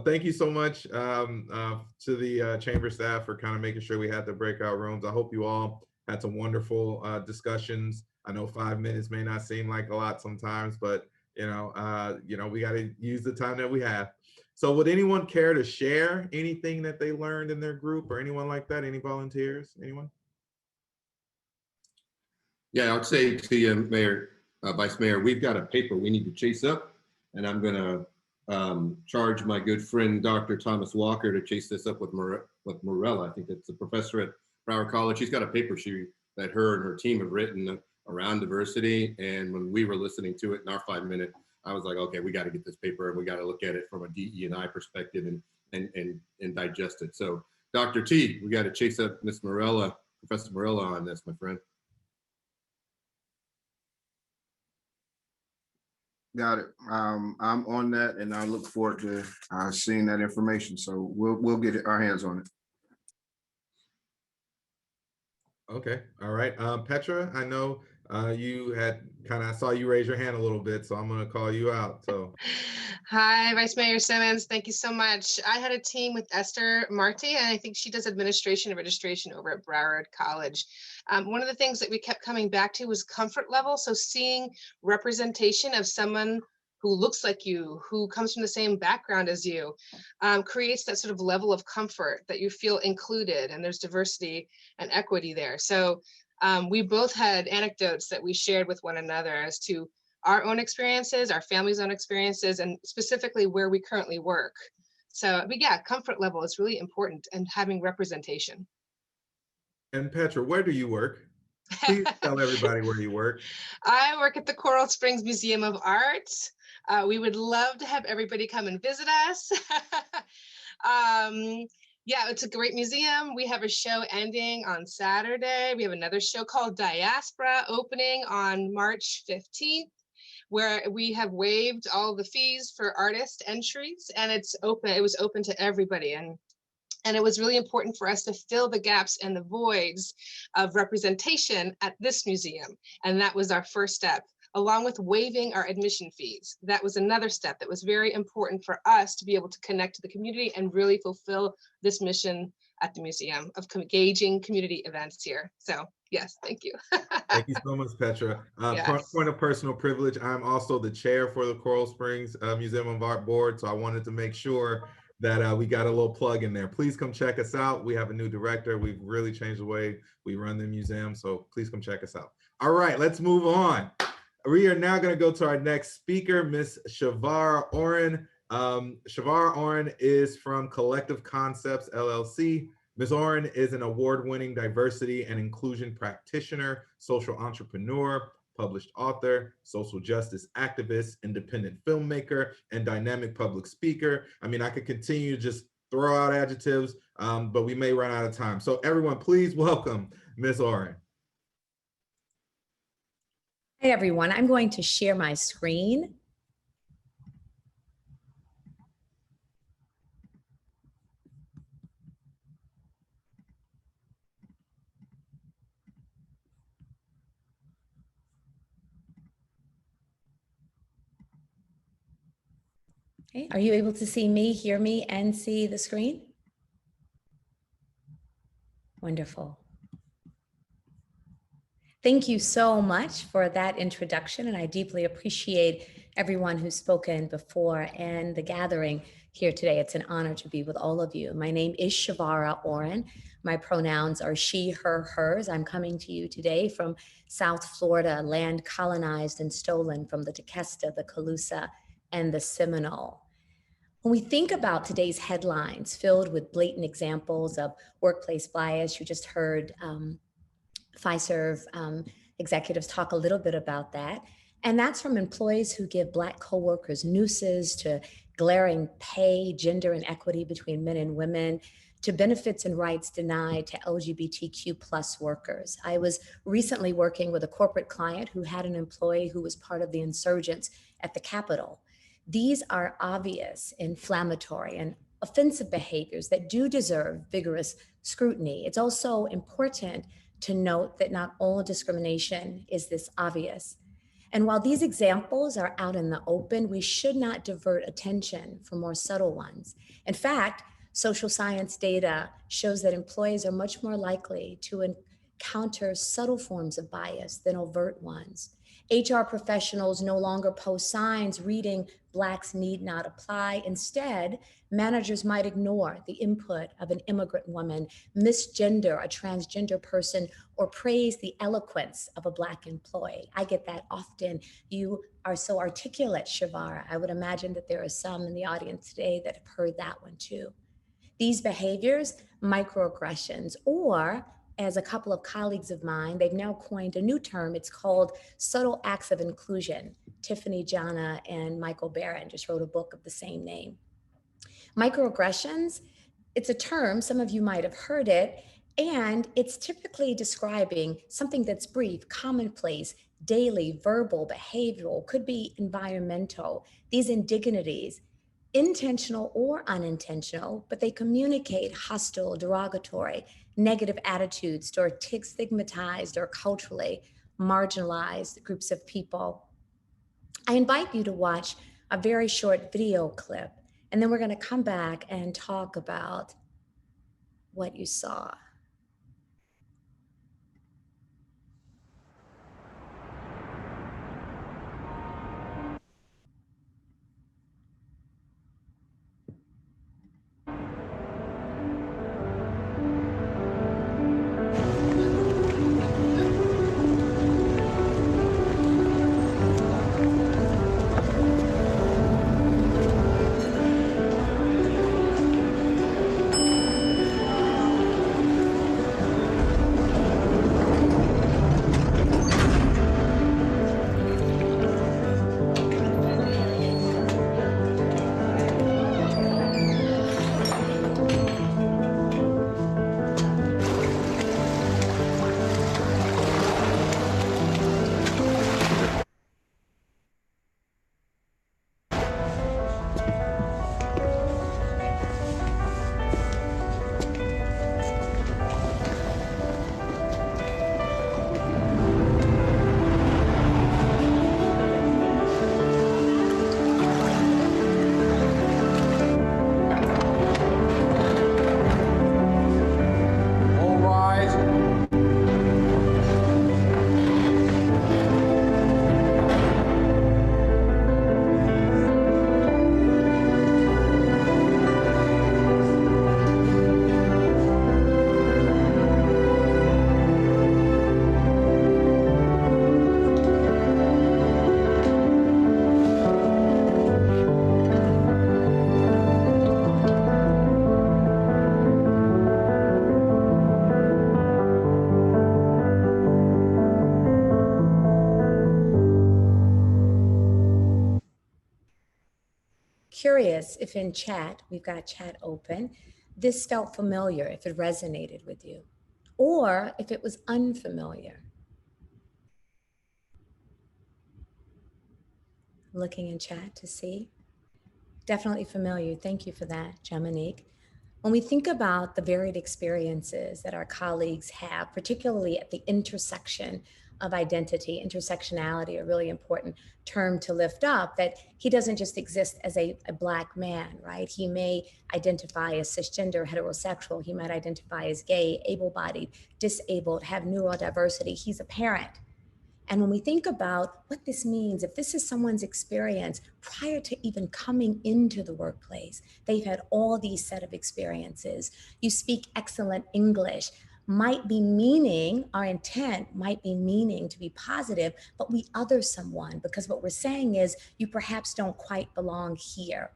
Speaker 2: Thank you so much to the chamber staff for kind of making sure we had the breakout rooms. I hope you all had some wonderful discussions. I know 5 minutes may not seem like a lot sometimes, but we got to use the time that we have. So would anyone care to share anything that they learned in their group or anyone like that? Any volunteers? Anyone?
Speaker 6: Yeah, I would say to you, Mayor, Vice Mayor, we've got a paper we need to chase up, and I'm going to charge my good friend, Dr. Thomas Walker, to chase this up with Morella. I think that's a professor at Broward College. She's got a paper that her and her team have written around diversity. And when we were listening to it in our 5 minute, I was like, okay, we got to get this paper and we got to look at it from a DE&I perspective and digest it. So Dr. T, we got to chase up Miss Morella, Professor Morella on this, my friend.
Speaker 7: Got it. I'm on that, and I look forward to seeing that information. So we'll get our hands on it.
Speaker 2: Okay. All right. Petra, I know you had I saw you raise your hand a little bit, so I'm going to call you out. So.
Speaker 8: Hi, Vice Mayor Simmons. Thank you so much. I had a team with Esther Marti, and I think she does administration and registration over at Broward College. One of the things that we kept coming back to was comfort level. So seeing representation of someone who looks like you, who comes from the same background as you, creates that sort of level of comfort that you feel included, and there's diversity and equity there. So we both had anecdotes that we shared with one another as to our own experiences, our family's own experiences, and specifically where we currently work. So, but yeah, comfort level is really important, and having representation.
Speaker 2: And Petra, where do you work? Please tell everybody where you work.
Speaker 8: I work at the Coral Springs Museum of Art. We would love to have everybody come and visit us. Yeah, it's a great museum. We have a show ending on Saturday. We have another show called Diaspora opening on March 15th, where we have waived all the fees for artist entries, and it's open. It was open to everybody, and it was really important for us to fill the gaps and the voids of representation at this museum, and that was our first step, along with waiving our admission fees. That was another step that was very important for us to be able to connect to the community and really fulfill this mission at the museum of engaging community events here. So yes, thank you.
Speaker 2: Thank you so much, Petra.
Speaker 8: Yes.
Speaker 2: Point of personal privilege, I'm also the chair for the Coral Springs Museum of Art Board, so I wanted to make sure that we got a little plug in there. Please come check us out. We have a new director. We've really changed the way we run the museum, so please come check us out. All right, let's move on. We are now going to go to our next speaker, Miss Chevara Orrin. Chevara Orrin is from Collective Concepts, LLC. Ms. Orrin is an award-winning diversity and inclusion practitioner, social entrepreneur, published author, social justice activist, independent filmmaker, and dynamic public speaker. I mean, I could continue to just throw out adjectives, but we may run out of time. So everyone, please welcome Ms. Orrin.
Speaker 9: Hi, everyone. I'm going to share my screen. Okay, are you able to see me, hear me, and see the screen? Wonderful. Thank you so much for that introduction, and I deeply appreciate everyone who's spoken before and the gathering here today. It's an honor to be with all of you. My name is Chevara Orrin. My pronouns are she, her, hers. I'm coming to you today from South Florida, land colonized and stolen from the Tequesta, the Calusa, and the Seminole. When we think about today's headlines filled with blatant examples of workplace bias, you just heard Fiserv executives talk a little bit about that. And that's from employees who give Black coworkers nooses to glaring pay, gender inequity between men and women, to benefits and rights denied to LGBTQ plus workers. I was recently working with a corporate client who had an employee who was part of the insurgents at the Capitol. These are obvious, inflammatory, and offensive behaviors that do deserve vigorous scrutiny. It's also important to note that not all discrimination is this obvious. And while these examples are out in the open, we should not divert attention from more subtle ones. In fact, social science data shows that employees are much more likely to counter subtle forms of bias than overt ones. HR professionals no longer post signs reading Blacks need not apply. Instead, managers might ignore the input of an immigrant woman, misgender a transgender person, or praise the eloquence of a Black employee. I get that often. You are so articulate, Chevara. I would imagine that there are some in the audience today that have heard that one too. These behaviors, microaggressions, or as a couple of colleagues of mine, they've now coined a new term. It's called subtle acts of inclusion. Tiffany Jana and Michael Barron just wrote a book of the same name. Microaggressions, it's a term, some of you might have heard it, and it's typically describing something that's brief, commonplace, daily, verbal, behavioral, could be environmental. These indignities, intentional or unintentional, but they communicate hostile, derogatory, negative attitudes toward stigmatized or culturally marginalized groups of people. I invite you to watch a very short video clip, and then we're going to come back and talk about what you saw. Curious if in chat, we've got chat open, this felt familiar, if it resonated with you, or if it was unfamiliar. Looking in chat to see. Definitely familiar. Thank you for that, Jaminique. When we think about the varied experiences that our colleagues have, particularly at the intersection of identity, intersectionality, a really important term to lift up, that he doesn't just exist as a Black man, right? He may identify as cisgender, heterosexual, he might identify as gay, able-bodied, disabled, have neurodiversity, he's a parent. And when we think about what this means, if this is someone's experience prior to even coming into the workplace, they've had all these set of experiences. You speak excellent English, might be meaning, our intent might be meaning to be positive, but we other someone because what we're saying is you perhaps don't quite belong here.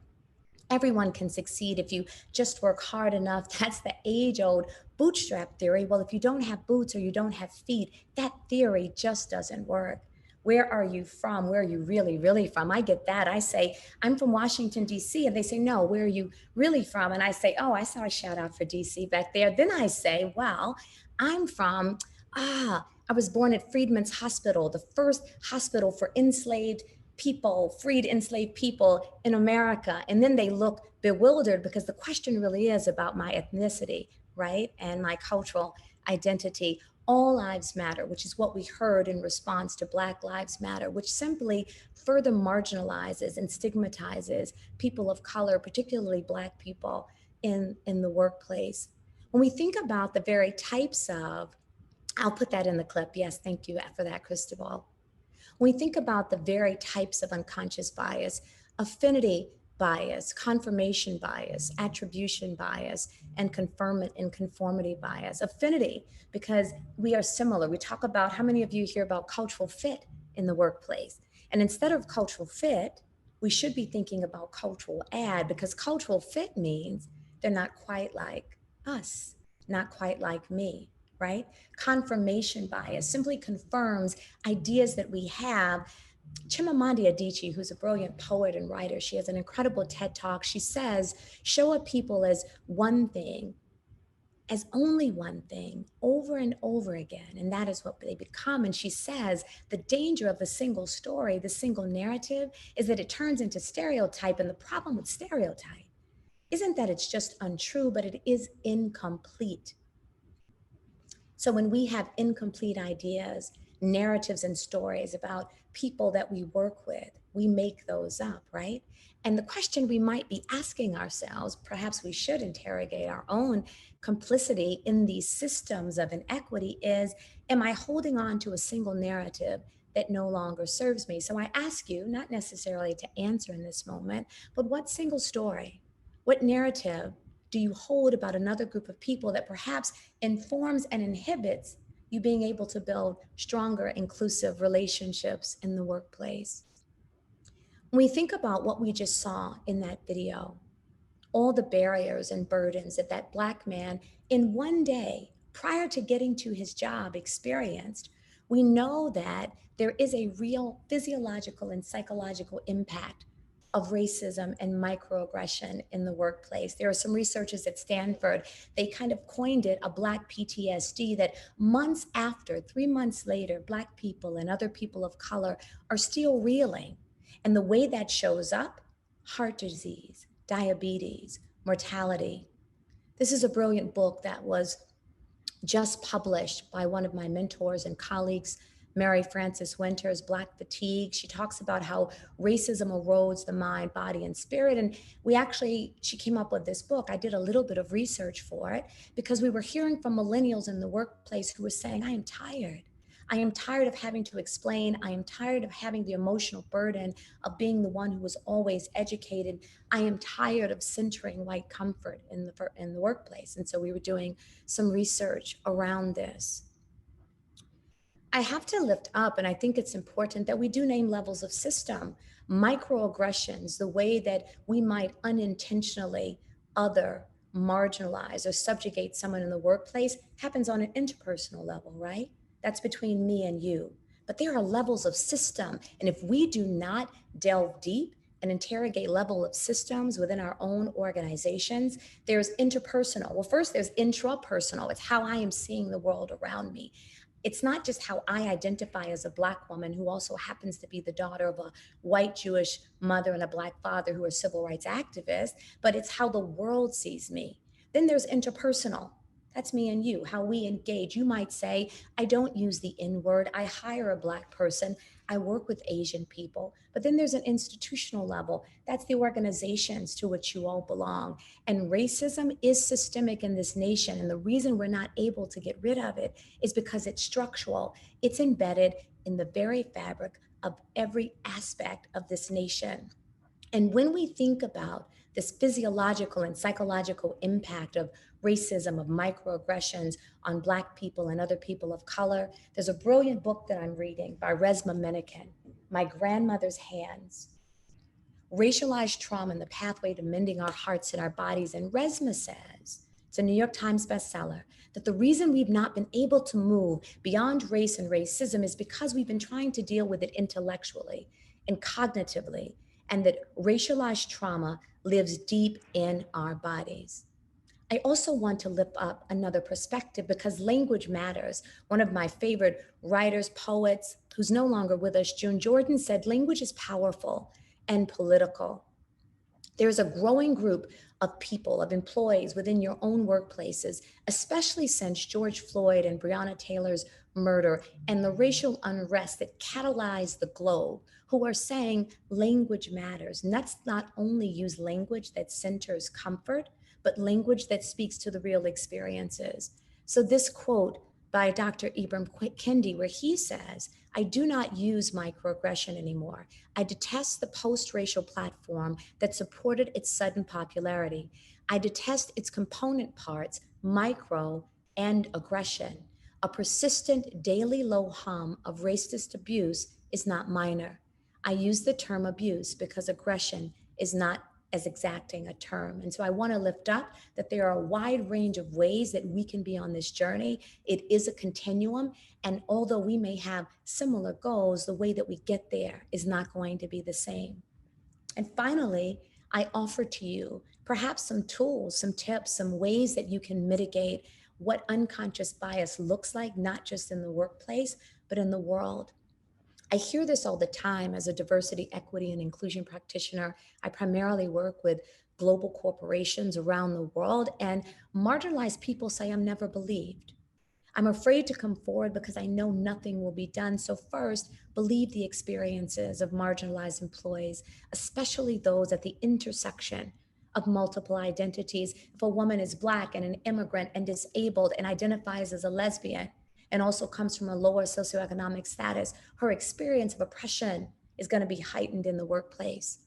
Speaker 9: Everyone can succeed if you just work hard enough. That's the age-old bootstrap theory. Well, if you don't have boots or you don't have feet, that theory just doesn't work. Where are you from? Where are you really, really from? I get that. I say, I'm from Washington, D.C. And they say, no, where are you really from? And I say, oh, I saw a shout out for D.C. back there. Then I say, well, I'm from, I was born at Freedmen's Hospital, the first hospital for enslaved people, freed enslaved people in America. And then they look bewildered because the question really is about my ethnicity, right? And my cultural identity. All lives matter, which is what we heard in response to Black Lives Matter, which simply further marginalizes and stigmatizes people of color, particularly Black people in the workplace. When we think about the very types of I'll put that in the clip. Yes, thank you for that, Cristobal. When we think about the very types of unconscious bias, affinity bias, confirmation bias, attribution bias, and conformity bias. Affinity, because we are similar. We talk about, how many of you hear about cultural fit in the workplace? And instead of cultural fit, we should be thinking about cultural add, because cultural fit means they're not quite like us, not quite like me, right? Confirmation bias simply confirms ideas that we have. Chimamanda Adichie, who's a brilliant poet and writer, she has an incredible TED Talk. She says, show a people as one thing, as only one thing, over and over again, and that is what they become. And she says, the danger of the single story, the single narrative, is that it turns into stereotype. And the problem with stereotype isn't that it's just untrue, but it is incomplete. So when we have incomplete ideas, narratives and stories about people that we work with, we make those up, right? And the question we might be asking ourselves, perhaps we should interrogate our own complicity in these systems of inequity, is, am I holding on to a single narrative that no longer serves me? So I ask you, not necessarily to answer in this moment, but what single story, what narrative do you hold about another group of people that perhaps informs and inhibits you being able to build stronger, inclusive relationships in the workplace? When we think about what we just saw in that video, all the barriers and burdens that that Black man in one day prior to getting to his job experienced, we know that there is a real physiological and psychological impact of racism and microaggression in the workplace. There are some researchers at Stanford, they kind of coined it a Black PTSD, that months after, 3 months later, Black people and other people of color are still reeling. And the way that shows up, heart disease, diabetes, mortality. This is a brilliant book that was just published by one of my mentors and colleagues, Mary Frances Winters, Black Fatigue. She talks about how racism erodes the mind, body, and spirit. And she came up with this book. I did a little bit of research for it because we were hearing from millennials in the workplace who were saying, I am tired. I am tired of having to explain. I am tired of having the emotional burden of being the one who was always educated. I am tired of centering white comfort in the workplace. And so we were doing some research around this. I have to lift up, and I think it's important that we do name levels of system. Microaggressions, the way that we might unintentionally other, marginalize, or subjugate someone in the workplace, happens on an interpersonal level, right? That's between me and you. But there are levels of system. And if we do not delve deep and interrogate level of systems within our own organizations, there's interpersonal. Well, first there's intrapersonal. It's how I am seeing the world around me. It's not just how I identify as a Black woman who also happens to be the daughter of a white Jewish mother and a Black father who are civil rights activists, but it's how the world sees me. Then there's interpersonal. That's me and you, how we engage. You might say, I don't use the N-word. I hire a Black person. I work with Asian people. But then there's an institutional level. That's the organizations to which you all belong. And racism is systemic in this nation. And the reason we're not able to get rid of it is because it's structural. It's embedded in the very fabric of every aspect of this nation. And when we think about this physiological and psychological impact of racism, of microaggressions on Black people and other people of color, there's a brilliant book that I'm reading by Resmaa Menakem, My Grandmother's Hands, Racialized Trauma and the Pathway to Mending Our Hearts and Our Bodies. And Resmaa says, it's a New York Times bestseller, that the reason we've not been able to move beyond race and racism is because we've been trying to deal with it intellectually and cognitively, and that racialized trauma lives deep in our bodies. I also want to lift up another perspective because language matters. One of my favorite writers, poets, who's no longer with us, June Jordan, said, language is powerful and political. There's a growing group of people, of employees within your own workplaces, especially since George Floyd and Breonna Taylor's murder and the racial unrest that catalyzed the globe, who are saying language matters. And that's not only use language that centers comfort, but language that speaks to the real experiences. So this quote by Dr. Ibram Kendi, where he says, I do not use microaggression anymore. I detest the post-racial platform that supported its sudden popularity. I detest its component parts, micro and aggression. A persistent daily low hum of racist abuse is not minor. I use the term abuse because aggression is not as exacting a term. And so I want to lift up that there are a wide range of ways that we can be on this journey. It is a continuum. And although we may have similar goals, the way that we get there is not going to be the same. And finally, I offer to you perhaps some tools, some tips, some ways that you can mitigate what unconscious bias looks like, not just in the workplace, but in the world. I hear this all the time as a diversity, equity, and inclusion practitioner. I primarily work with global corporations around the world, and marginalized people say, I'm never believed. I'm afraid to come forward because I know nothing will be done. So first, believe the experiences of marginalized employees, especially those at the intersection of multiple identities. If a woman is Black and an immigrant and disabled and identifies as a lesbian, and also comes from a lower socioeconomic status, her experience of oppression is going to be heightened in the workplace.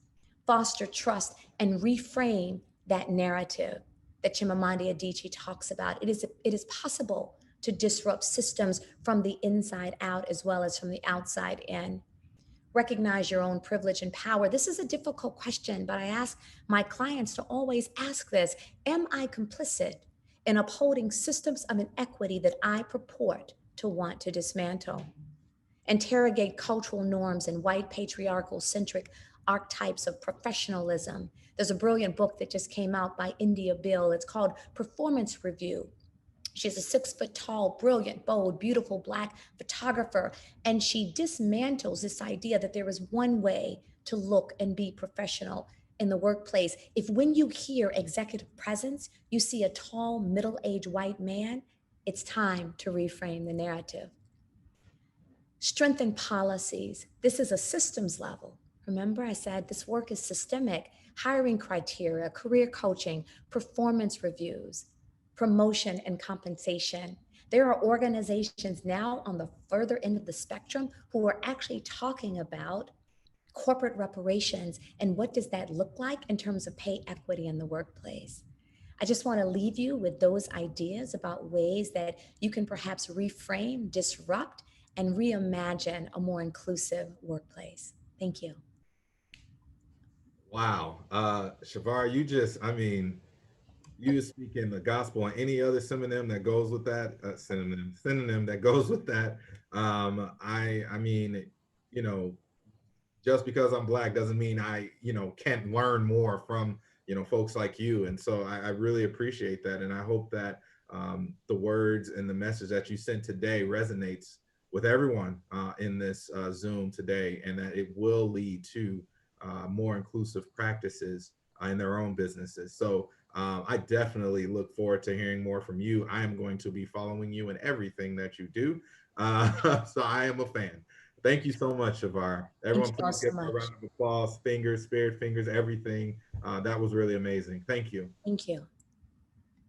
Speaker 9: Foster trust and reframe that narrative that Chimamanda Adichie talks about. It is possible to disrupt systems from the inside out as well as from the outside in. Recognize your own privilege and power. This is a difficult question, but I ask my clients to always ask this: am I complicit in upholding systems of inequity that I purport to want to dismantle? Interrogate cultural norms and white patriarchal centric archetypes of professionalism. There's a brilliant book that just came out by India Bill. It's called Performance Review. She's a 6 foot tall, brilliant, bold, beautiful Black photographer. And she dismantles this idea that there is one way to look and be professional in the workplace. If when you hear executive presence, you see a tall, middle-aged white man, it's time to reframe the narrative. Strengthen policies. This is a systems level. Remember, I said this work is systemic. Hiring criteria, career coaching, performance reviews, promotion and compensation. There are organizations now on the further end of the spectrum who are actually talking about corporate reparations and what does that look like in terms of pay equity in the workplace. I just want to leave you with those ideas about ways that you can perhaps reframe, disrupt, and reimagine a more inclusive workplace. Thank you.
Speaker 2: Wow. Chevara, you speaking the gospel, and any other synonym that goes with that, synonym that goes with that. I mean, just because I'm Black doesn't mean I, can't learn more from, folks like you. And so I really appreciate that. And I hope that the words and the message that you sent today resonates with everyone in this Zoom today, and that it will lead to more inclusive practices in their own businesses. So I definitely look forward to hearing more from you. I am going to be following you in everything that you do. So I am a fan. Thank you so much, Chevara. Everyone, please give a round of applause, fingers, spirit fingers, everything. That was really amazing. Thank you.
Speaker 9: Thank you.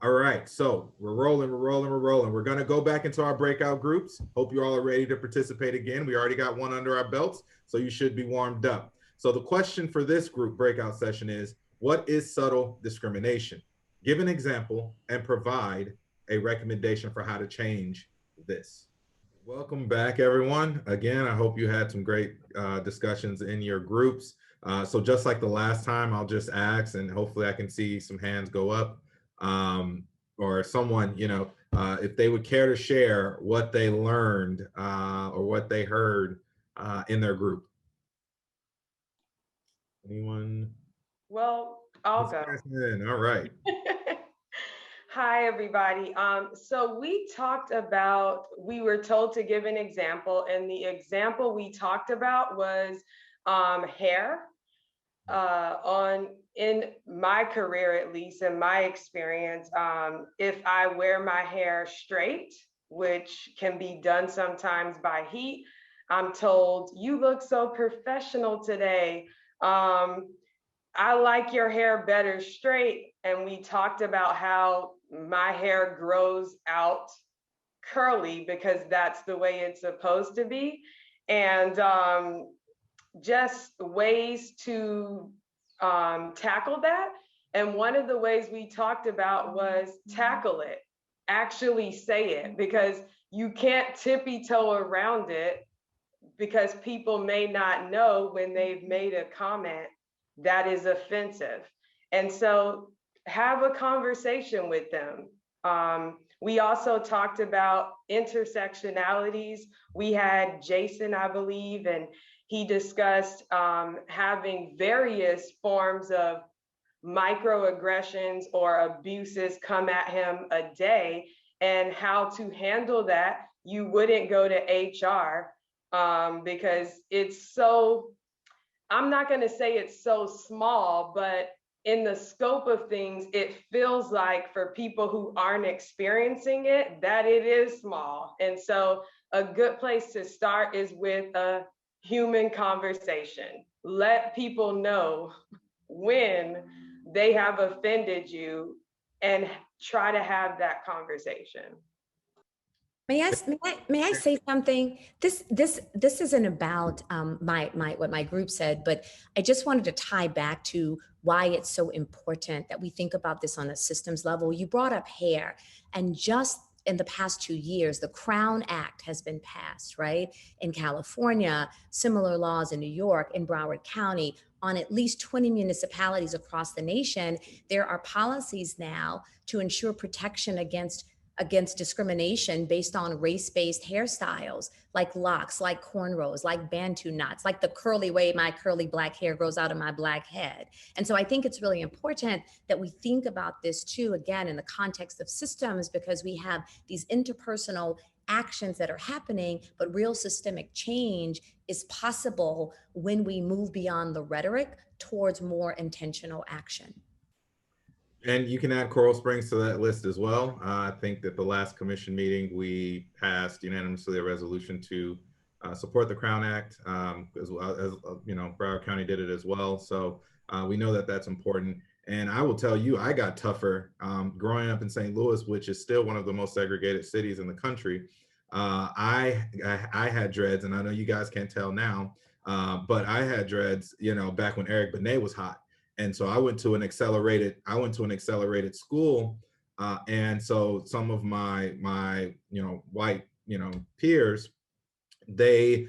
Speaker 2: All right, so we're rolling. We're gonna go back into our breakout groups. Hope you all are ready to participate again. We already got one under our belts, so you should be warmed up. So the question for this group breakout session is, what is subtle discrimination? Give an example and provide a recommendation for how to change this. Welcome back, everyone. Again, I hope you had some great discussions in your groups. So just like the last time, I'll just ask, and hopefully I can see some hands go up. Or someone, if they would care to share what they learned or what they heard in their group. Anyone?
Speaker 10: Well, I'll go.
Speaker 2: All right.
Speaker 10: Hi, everybody. So we were told to give an example, and the example we talked about was hair. In my career, at least in my experience, if I wear my hair straight, which can be done sometimes by heat, I'm told, you look so professional today. I like your hair better straight. And we talked about how my hair grows out curly because that's the way it's supposed to be. And just ways to tackle that. And one of the ways we talked about was tackle it, actually say it, because you can't tippy toe around it, because people may not know when they've made a comment that is offensive. And so have a conversation with them. We also talked about intersectionalities. We had Jason, I believe, and he discussed having various forms of microaggressions or abuses come at him a day, and how to handle that. You wouldn't go to HR because it's so, I'm not going to say it's so small, but in the scope of things, it feels like for people who aren't experiencing it, that it is small. And so a good place to start is with a human conversation. Let people know when they have offended you and try to have that conversation.
Speaker 9: May I say something? This isn't about what my group said, but I just wanted to tie back to why it's so important that we think about this on a systems level. You brought up hair, and just in the past 2 years, the Crown Act has been passed, right? In California, similar laws in New York, in Broward County, on at least 20 municipalities across the nation. There are policies now to ensure protection against discrimination based on race-based hairstyles, like locks, like cornrows, like bantu knots, like the curly way my curly black hair grows out of my black head. And so I think it's really important that we think about this too, again, in the context of systems, because we have these interpersonal actions that are happening, but real systemic change is possible when we move beyond the rhetoric towards more intentional action.
Speaker 2: And you can add Coral Springs to that list as well. I think that the last commission meeting, we passed unanimously a resolution to support the Crown Act, as well as, Broward County did it as well. So we know that that's important. And I will tell you, I got tougher growing up in St. Louis, which is still one of the most segregated cities in the country. I had dreads, and I know you guys can't tell now, but I had dreads, back when Eric Benet was hot. And so I went to an accelerated school. And so some of my white, peers, they,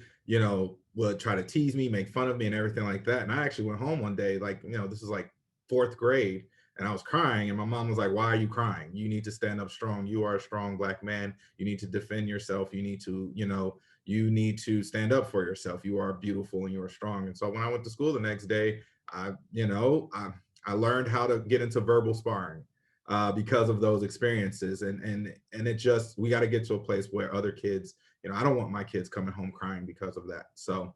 Speaker 2: would try to tease me, make fun of me and everything like that. And I actually went home one day, this is like 4th grade, and I was crying, and my mom was like, "Why are you crying? You need to stand up strong. You are a strong Black man. You need to defend yourself. You need to stand up for yourself. You are beautiful and you are strong." And so when I went to school the next day, I learned how to get into verbal sparring because of those experiences. And it just, we got to get to a place where other kids, I don't want my kids coming home crying because of that. So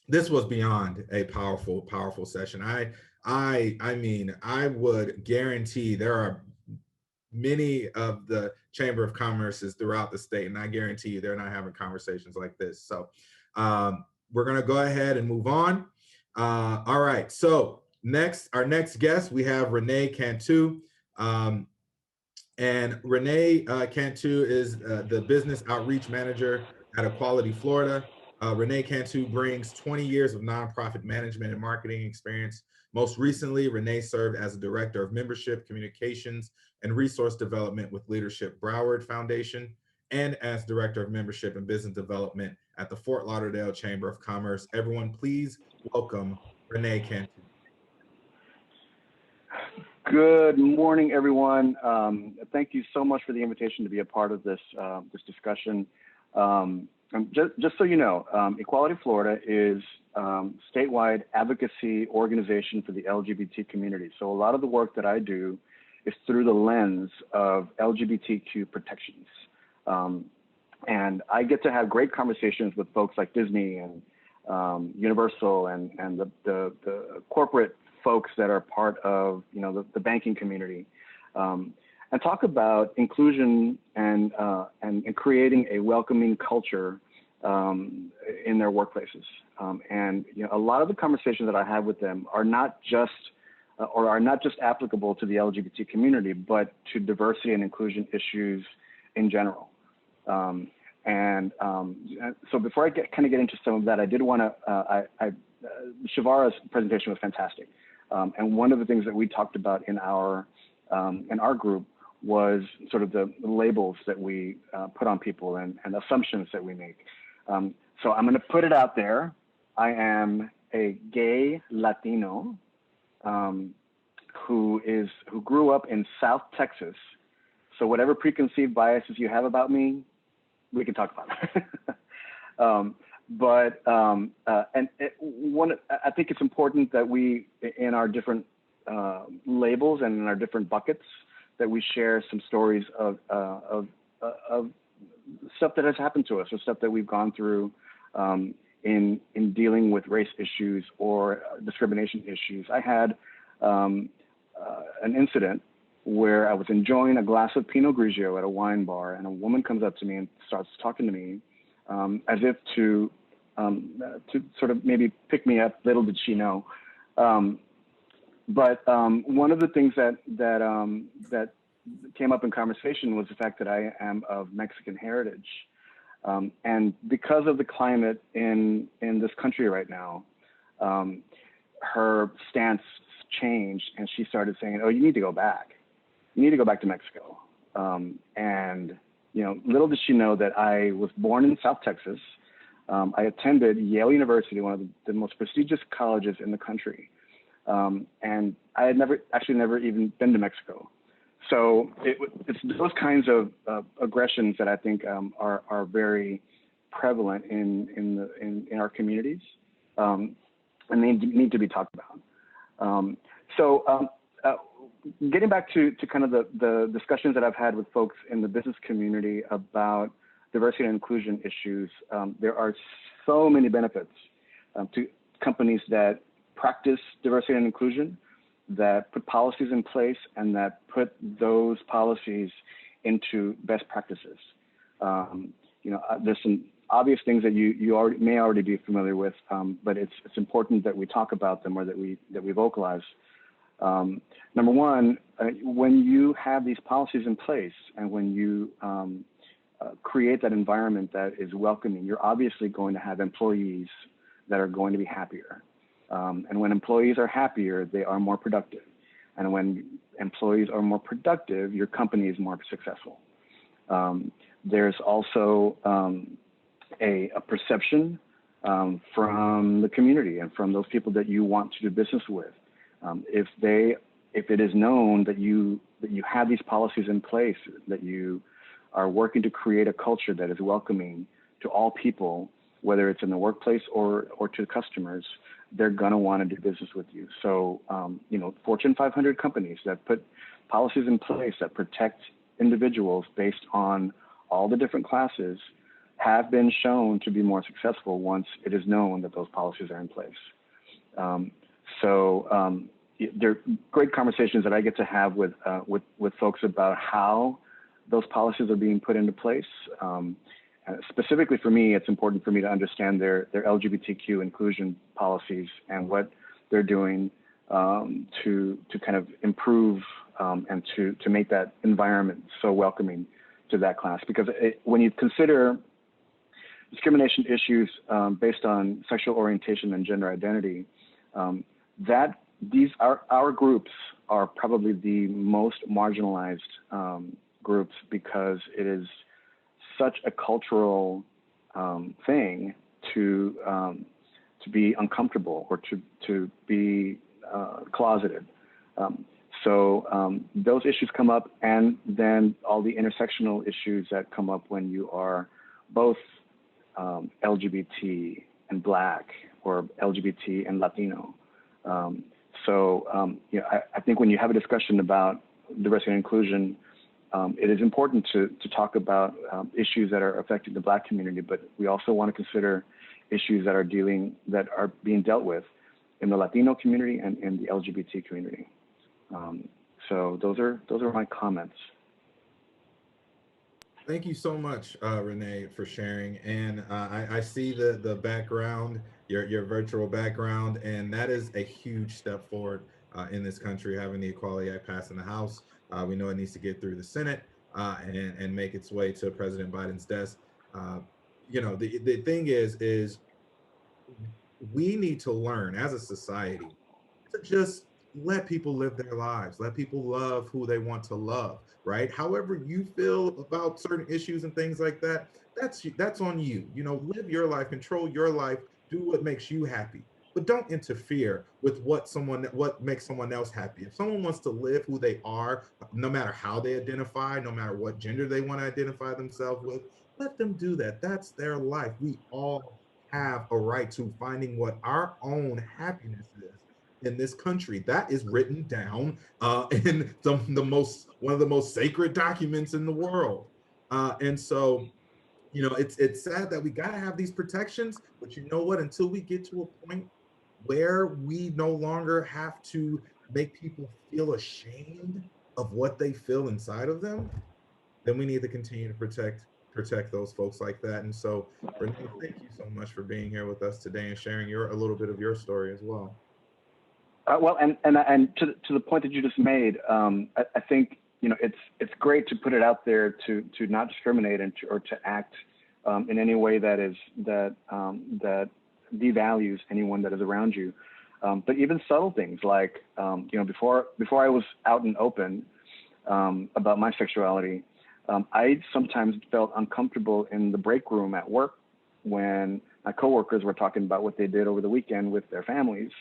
Speaker 2: this was beyond a powerful, powerful session. I mean, I would guarantee there are many of the Chamber of Commerce's throughout the state, and I guarantee you they're not having conversations like this. So we're going to go ahead and move on. All right, so our next guest, we have Rene Cantu. And Rene Cantu is the Business Outreach Manager at Equality Florida. Rene Cantu brings 20 years of nonprofit management and marketing experience. Most recently, Rene served as a Director of Membership, Communications, and Resource Development with Leadership Broward Foundation, and as Director of Membership and Business Development at the Fort Lauderdale Chamber of Commerce. Everyone, please welcome Rene Cantu.
Speaker 11: Good morning, everyone. Thank you so much for the invitation to be a part of this discussion. Just so you know, Equality Florida is statewide advocacy organization for the LGBT community. So a lot of the work that I do is through the lens of LGBTQ protections. And I get to have great conversations with folks like Disney and Universal and the corporate folks that are part of the banking community, and talk about inclusion and creating a welcoming culture in their workplaces. And a lot of the conversations that I have with them are not just applicable to the LGBT community, but to diversity and inclusion issues in general. So before I get into some of that, I did want to, Chevara's presentation was fantastic. And one of the things that we talked about in our group was sort of the labels that we put on people and assumptions that we make. So I'm going to put it out there. I am a gay Latino who grew up in South Texas. So whatever preconceived biases you have about me, we can talk about it. I think it's important that we, in our different labels and in our different buckets, that we share some stories of stuff that has happened to us, or stuff that we've gone through in dealing with race issues or discrimination issues. I had an incident where I was enjoying a glass of Pinot Grigio at a wine bar, and a woman comes up to me and starts talking to me as if to sort of maybe pick me up. Little did she know. But one of the things that came up in conversation was the fact that I am of Mexican heritage. And because of the climate in this country right now, her stance changed, and she started saying, "Oh, you need to go back. You need to go back to Mexico." And little did she know that I was born in South Texas. I attended Yale University, one of the most prestigious colleges in the country. And I had never even been to Mexico. So it's those kinds of aggressions that I think are very prevalent in our communities, and they need to be talked about. Getting back to kind of the discussions that I've had with folks in the business community about diversity and inclusion issues, there are so many benefits to companies that practice diversity and inclusion, that put policies in place, and that put those policies into best practices. There's some obvious things that you may already be familiar with, but it's important that we talk about them, or that we vocalize. Number one, when you have these policies in place, and when you create that environment that is welcoming, you're obviously going to have employees that are going to be happier. And when employees are happier, they are more productive. And when employees are more productive, your company is more successful. There's also a perception from the community and from those people that you want to do business with. If it is known that you have these policies in place, that you are working to create a culture that is welcoming to all people, whether it's in the workplace or to customers, they're going to want to do business with you. So, Fortune 500 companies that put policies in place that protect individuals based on all the different classes have been shown to be more successful once it is known that those policies are in place. There are great conversations that I get to have with folks about how those policies are being put into place. Specifically for me, it's important for me to understand their LGBTQ inclusion policies and what they're doing to kind of improve and to make that environment so welcoming to that class. Because when you consider discrimination issues based on sexual orientation and gender identity, our groups are probably the most marginalized groups, because it is such a cultural thing to be uncomfortable or to be closeted. Those issues come up, and then all the intersectional issues that come up when you are both LGBT and Black, or LGBT and Latino. I think when you have a discussion about diversity and inclusion, it is important to talk about issues that are affecting the Black community, but we also want to consider issues that are being dealt with in the Latino community and in the LGBT community. Those are my comments.
Speaker 2: Thank you so much, Rene, for sharing. And I see the background, your virtual background, and that is a huge step forward in this country, having the Equality Act passed in the House. We know it needs to get through the Senate, and make its way to President Biden's desk. You know, the thing is we need to learn as a society to just let people live their lives, let people love who they want to love, right? However you feel about certain issues and things like that, that's on you. You know, live your life, control your life, do what makes you happy, but don't interfere with what makes someone else happy. If someone wants to live who they are, no matter how they identify, no matter what gender they want to identify themselves with, let them do that. That's their life. We all have a right to finding what our own happiness is in this country. That is written down in one of the most sacred documents in the world. And so, you know, it's sad that we got to have these protections, but you know what? Until we get to a point where we no longer have to make people feel ashamed of what they feel inside of them, then we need to continue to protect those folks like that. And so, Rene, thank you so much for being here with us today and sharing a little bit of your story as well.
Speaker 11: Well, and to the point that you just made, I think, you know, it's great to put it out there to not discriminate or to act in any way that devalues anyone that is around you. But even subtle things like, you know, before I was out and open about my sexuality, I sometimes felt uncomfortable in the break room at work when my coworkers were talking about what they did over the weekend with their families.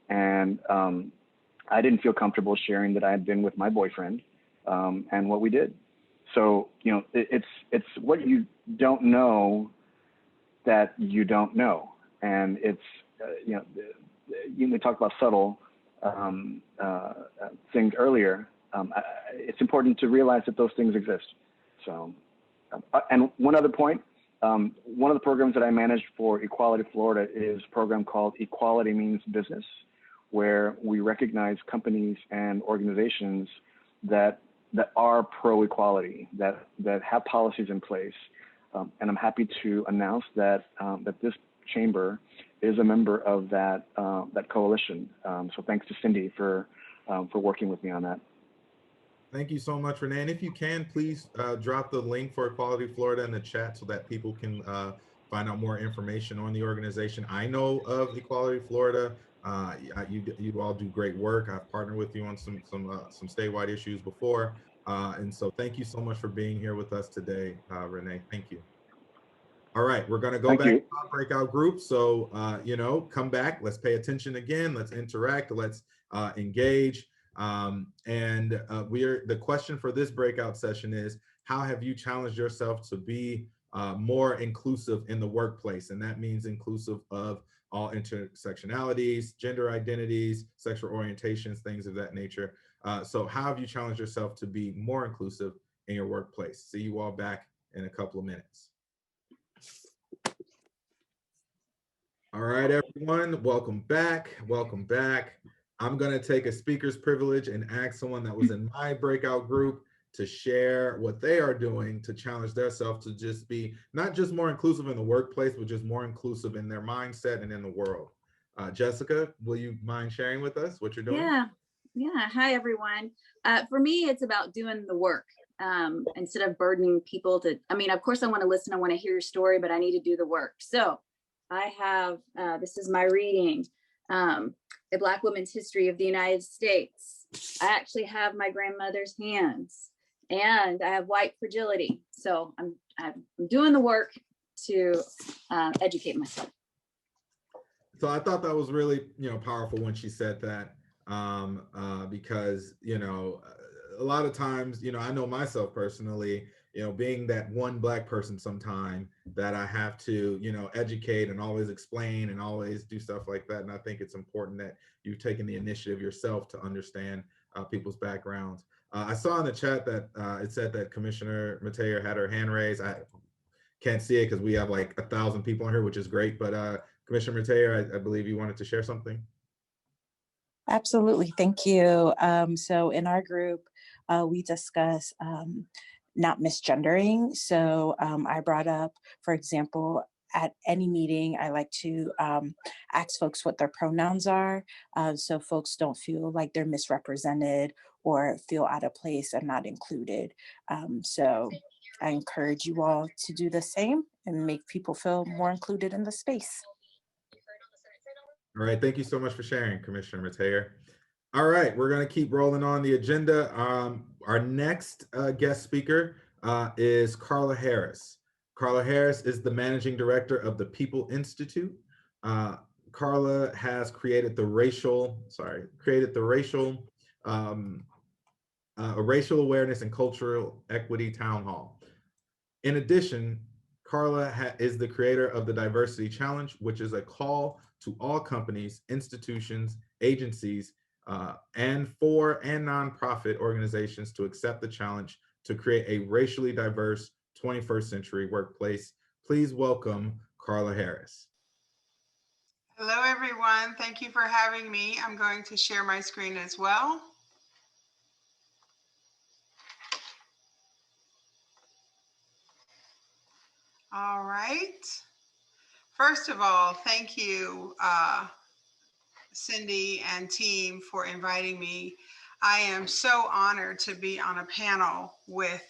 Speaker 11: And I didn't feel comfortable sharing that I had been with my boyfriend and what we did. So, you know, it's what you don't know that you don't know. And it's, you know, we talked about subtle things earlier. It's important to realize that those things exist. So, and one other point, one of the programs that I managed for Equality Florida is a program called Equality Means Business, where we recognize companies and organizations that are pro-equality, that have policies in place. And I'm happy to announce that this chamber is a member of that coalition. So thanks to Cindy for working with me on that.
Speaker 2: Thank you so much, Rene. And if you can, please drop the link for Equality Florida in the chat so that people can find out more information on the organization. I know of Equality Florida. You all do great work. I've partnered with you on some statewide issues before. And so thank you so much for being here with us today, Rene. Thank you. All right, we're going to go back to our breakout group. So, you know, come back. Let's pay attention again. Let's interact. Let's engage. The question for this breakout session is, how have you challenged yourself to be more inclusive in the workplace? And that means inclusive of all intersectionalities, gender identities, sexual orientations, things of that nature. So how have you challenged yourself to be more inclusive in your workplace? See you all back in a couple of minutes. All right, everyone, welcome back. Welcome back. I'm going to take a speaker's privilege and ask someone that was in my breakout group to share what they are doing to challenge themselves to just be not just more inclusive in the workplace, but just more inclusive in their mindset and in the world. Jessica, will you mind sharing with us what you're doing?
Speaker 12: Yeah. Hi, everyone. For me, it's about doing the work instead of burdening people to, I mean, of course I want to listen, I want to hear your story, but I need to do the work. So I have, this is my reading, A Black Woman's History of the United States. I actually have my grandmother's hands and I have white fragility. So I'm doing the work to educate myself.
Speaker 2: So I thought that was really, powerful when she said that, because, a lot of times, I know myself personally, being that one Black person sometime that I have to, educate and always explain and always do stuff like that. And I think it's important that you've taken the initiative yourself to understand people's backgrounds. I saw in the chat that it said that Commissioner Mateo had her hand raised. I can't see it because we have like 1,000 people in here, which is great. But Commissioner Mateo, I believe you wanted to share something.
Speaker 13: Absolutely, thank you. So in our group, we discuss not misgendering. So I brought up, for example, at any meeting, I like to ask folks what their pronouns are, so folks don't feel like they're misrepresented or feel out of place and not included. So I encourage you all to do the same and make people feel more included in the space.
Speaker 2: All right, thank you so much for sharing, Commissioner Mateer. All right, we're going to keep rolling on the agenda. Our next guest speaker is Carla Harris. Carla Harris is the Managing Director of the People Institute. Carla has created the racial awareness and cultural equity town hall. In addition, Carla is the creator of the Diversity Challenge, which is a call to all companies, institutions, agencies, and nonprofit organizations to accept the challenge to create a racially diverse 21st century workplace. Please welcome Carla Harris.
Speaker 14: Hello, everyone. Thank you for having me. I'm going to share my screen as well. All right. First of all, thank you, Cindy and team, for inviting me. I am so honored to be on a panel with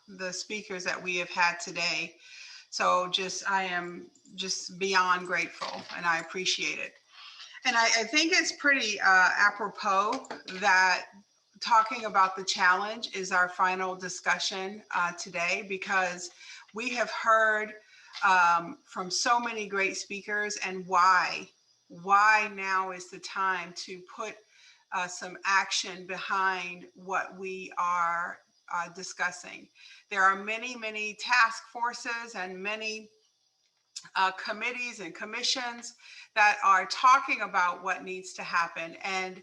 Speaker 14: the speakers that we have had today. So I am just beyond grateful, and I appreciate it. And I think it's pretty apropos that talking about the challenge is our final discussion today, because we have heard from so many great speakers, and why now is the time to put some action behind what we are discussing. There are many task forces and many committees and commissions that are talking about what needs to happen, and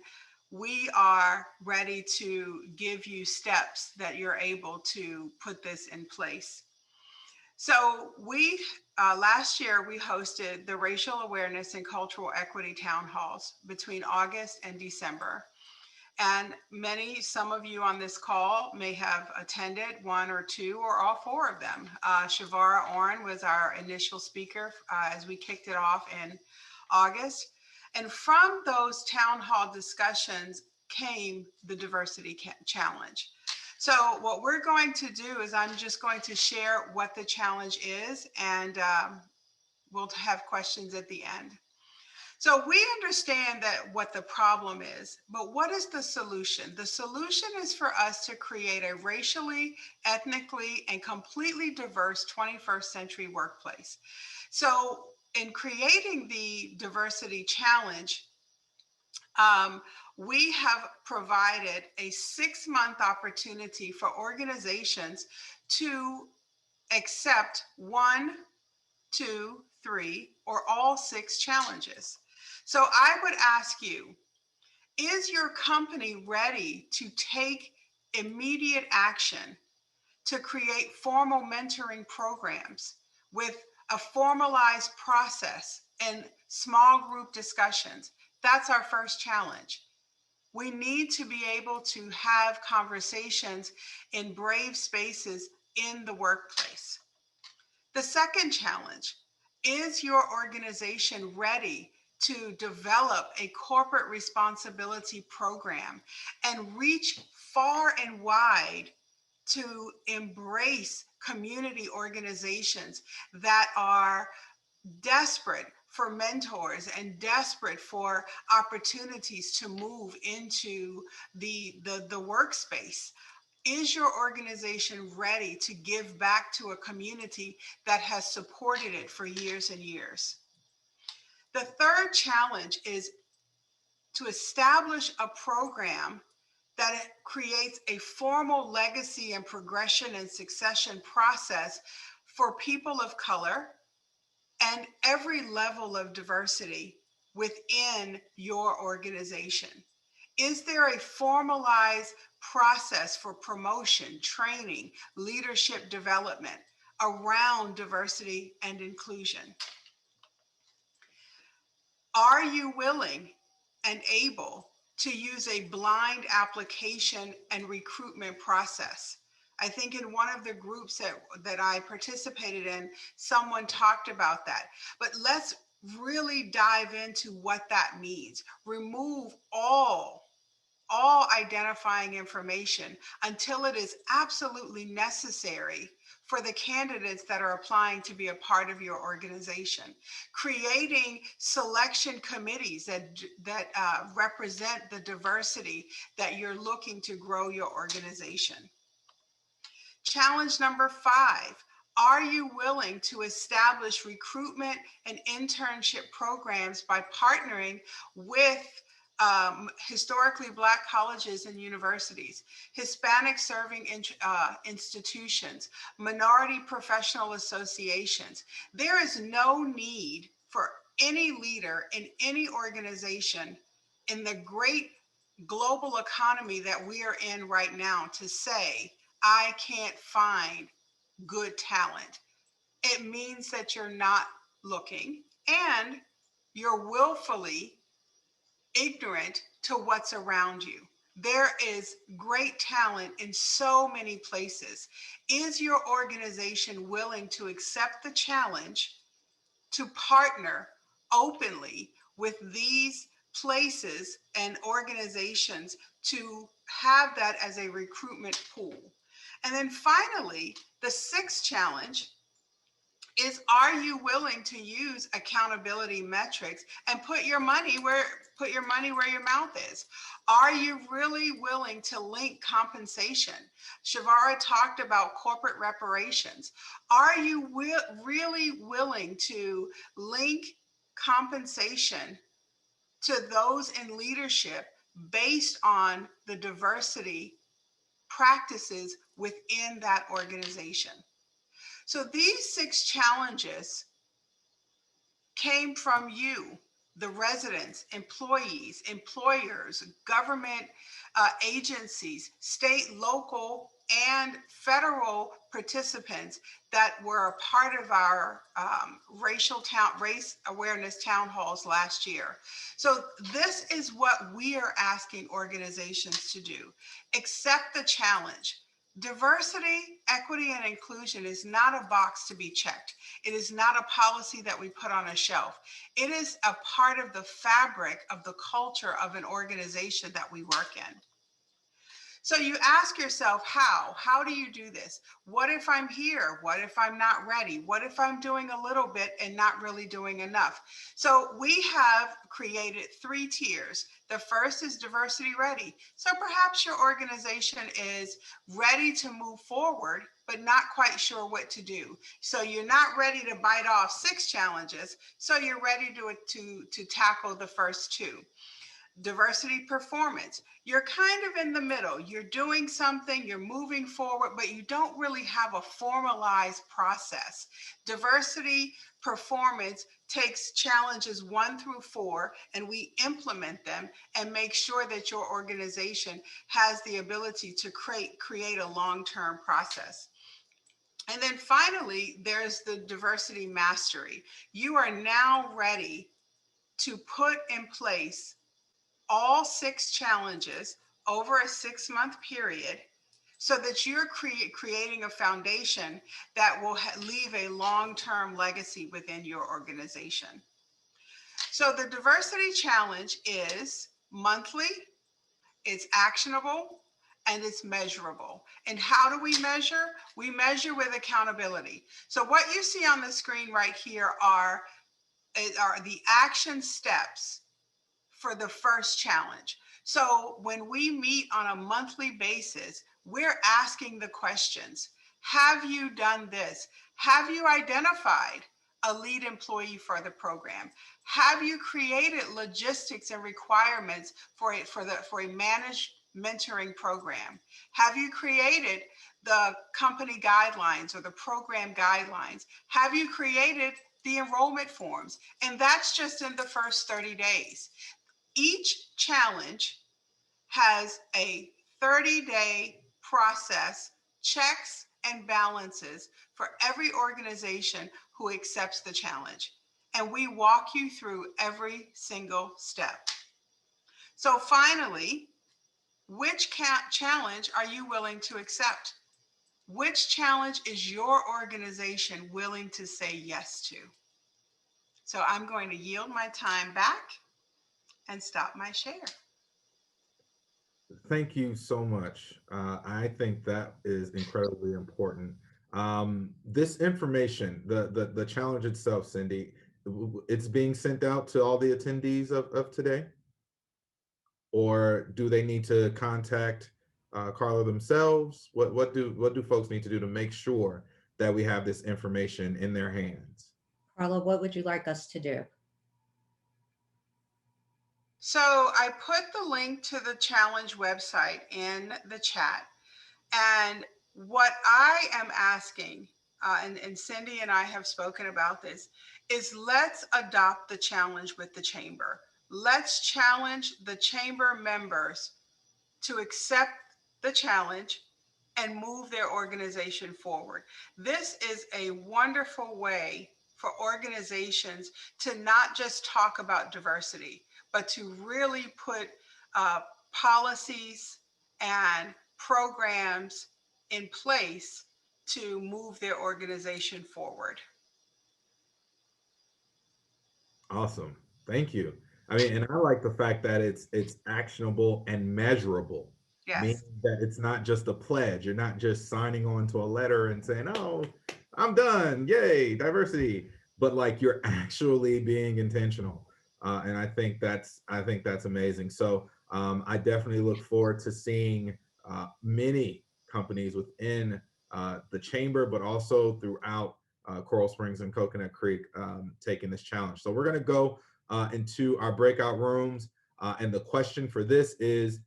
Speaker 14: we are ready to give you steps that you're able to put this in place. So last year we hosted the Racial Awareness and Cultural Equity Town Halls between August and December. And some of you on this call may have attended one or two or all four of them. Chevara Orrin was our initial speaker as we kicked it off in August. And from those town hall discussions came the Diversity Challenge. So what we're going to do is I'm just going to share what the challenge is, and we'll have questions at the end. So we understand that what the problem is, but what is the solution? The solution is for us to create a racially, ethnically, and completely diverse 21st century workplace. So in creating the Diversity Challenge, we have provided a 6-month opportunity for organizations to accept 1, 2, 3, or all 6 challenges. So I would ask you, is your company ready to take immediate action to create formal mentoring programs with a formalized process and small group discussions? That's our first challenge. We need to be able to have conversations in brave spaces in the workplace. The second challenge, is your organization ready to develop a corporate responsibility program and reach far and wide to embrace community organizations that are desperate for mentors and desperate for opportunities to move into the workspace? Is your organization ready to give back to a community that has supported it for years and years? The third challenge is to establish a program that creates a formal legacy and progression and succession process for people of color and every level of diversity within your organization. Is there a formalized process for promotion, training, leadership development around diversity and inclusion? Are you willing and able to use a blind application and recruitment process? I think in one of the groups that I participated in, someone talked about that. But let's really dive into what that means. Remove all identifying information until it is absolutely necessary for the candidates that are applying to be a part of your organization. Creating selection committees that represent the diversity that you're looking to grow your organization. Challenge number 5, are you willing to establish recruitment and internship programs by partnering with historically Black colleges and universities, Hispanic serving institutions, minority professional associations? There is no need for any leader in any organization in the great global economy that we are in right now to say, I can't find good talent. It means that you're not looking and you're willfully ignorant to what's around you. There is great talent in so many places. Is your organization willing to accept the challenge to partner openly with these places and organizations to have that as a recruitment pool? And then finally, the 6th challenge is, are you willing to use accountability metrics and put your money where your mouth is? Are you really willing to link compensation? Chevara talked about corporate reparations. Are you really willing to link compensation to those in leadership based on the diversity practices within that organization? So these 6 challenges came from you, the residents, employees, employers, government agencies, state, local, and federal participants that were a part of our race awareness town halls last year. So this is what we are asking organizations to do. Accept the challenge. Diversity, equity, and inclusion is not a box to be checked. It is not a policy that we put on a shelf. It is a part of the fabric of the culture of an organization that we work in. So you ask yourself, how do you do this? What if I'm here? What if I'm not ready? What if I'm doing a little bit and not really doing enough? So we have created 3 tiers. The first is diversity ready. So perhaps your organization is ready to move forward, but not quite sure what to do. So you're not ready to bite off 6 challenges. So you're ready to tackle the first 2. Diversity performance. You're kind of in the middle. You're doing something, you're moving forward, but you don't really have a formalized process. Diversity performance takes challenges 1 through 4, and we implement them and make sure that your organization has the ability to create a long-term process. And then finally, there's the diversity mastery. You are now ready to put in place all 6 challenges over a 6-month period so that you're creating a foundation that will leave a long-term legacy within your organization. So the diversity challenge is monthly, it's actionable, and it's measurable. And how do we measure? We measure with accountability. So what you see on the screen right here are the action steps for the first challenge. So when we meet on a monthly basis, we're asking the questions. Have you done this? Have you identified a lead employee for the program? Have you created logistics and requirements for a managed mentoring program? Have you created the company guidelines or the program guidelines? Have you created the enrollment forms? And that's just in the first 30 days. Each challenge has a 30-day process, checks and balances for every organization who accepts the challenge. And we walk you through every single step. So finally, which challenge are you willing to accept? Which challenge is your organization willing to say yes to? So I'm going to yield my time back and stop my share.
Speaker 2: Thank you so much. I think that is incredibly important. This information, the challenge itself, Cindy, it's being sent out to all the attendees of today? Or do they need to contact Carla themselves? What do folks need to do to make sure that we have this information in their hands?
Speaker 1: Carla, what would you like us to do?
Speaker 14: So I put the link to the challenge website in the chat. And what I am asking, and Cindy and I have spoken about this, is let's adopt the challenge with the chamber. Let's challenge the chamber members to accept the challenge and move their organization forward. This is a wonderful way for organizations to not just talk about diversity, but to really put policies and programs in place to move their organization forward.
Speaker 2: Awesome. Thank you. I mean, and I like the fact that it's actionable and measurable.
Speaker 14: Yes.
Speaker 2: Meaning that it's not just a pledge. You're not just signing on to a letter and saying, "Oh, I'm done. Yay, diversity." But like you're actually being intentional. And I think that's amazing. So I definitely look forward to seeing many companies within the chamber, but also throughout Coral Springs and Coconut Creek taking this challenge. So we're going to go into our breakout rooms. And the question for this is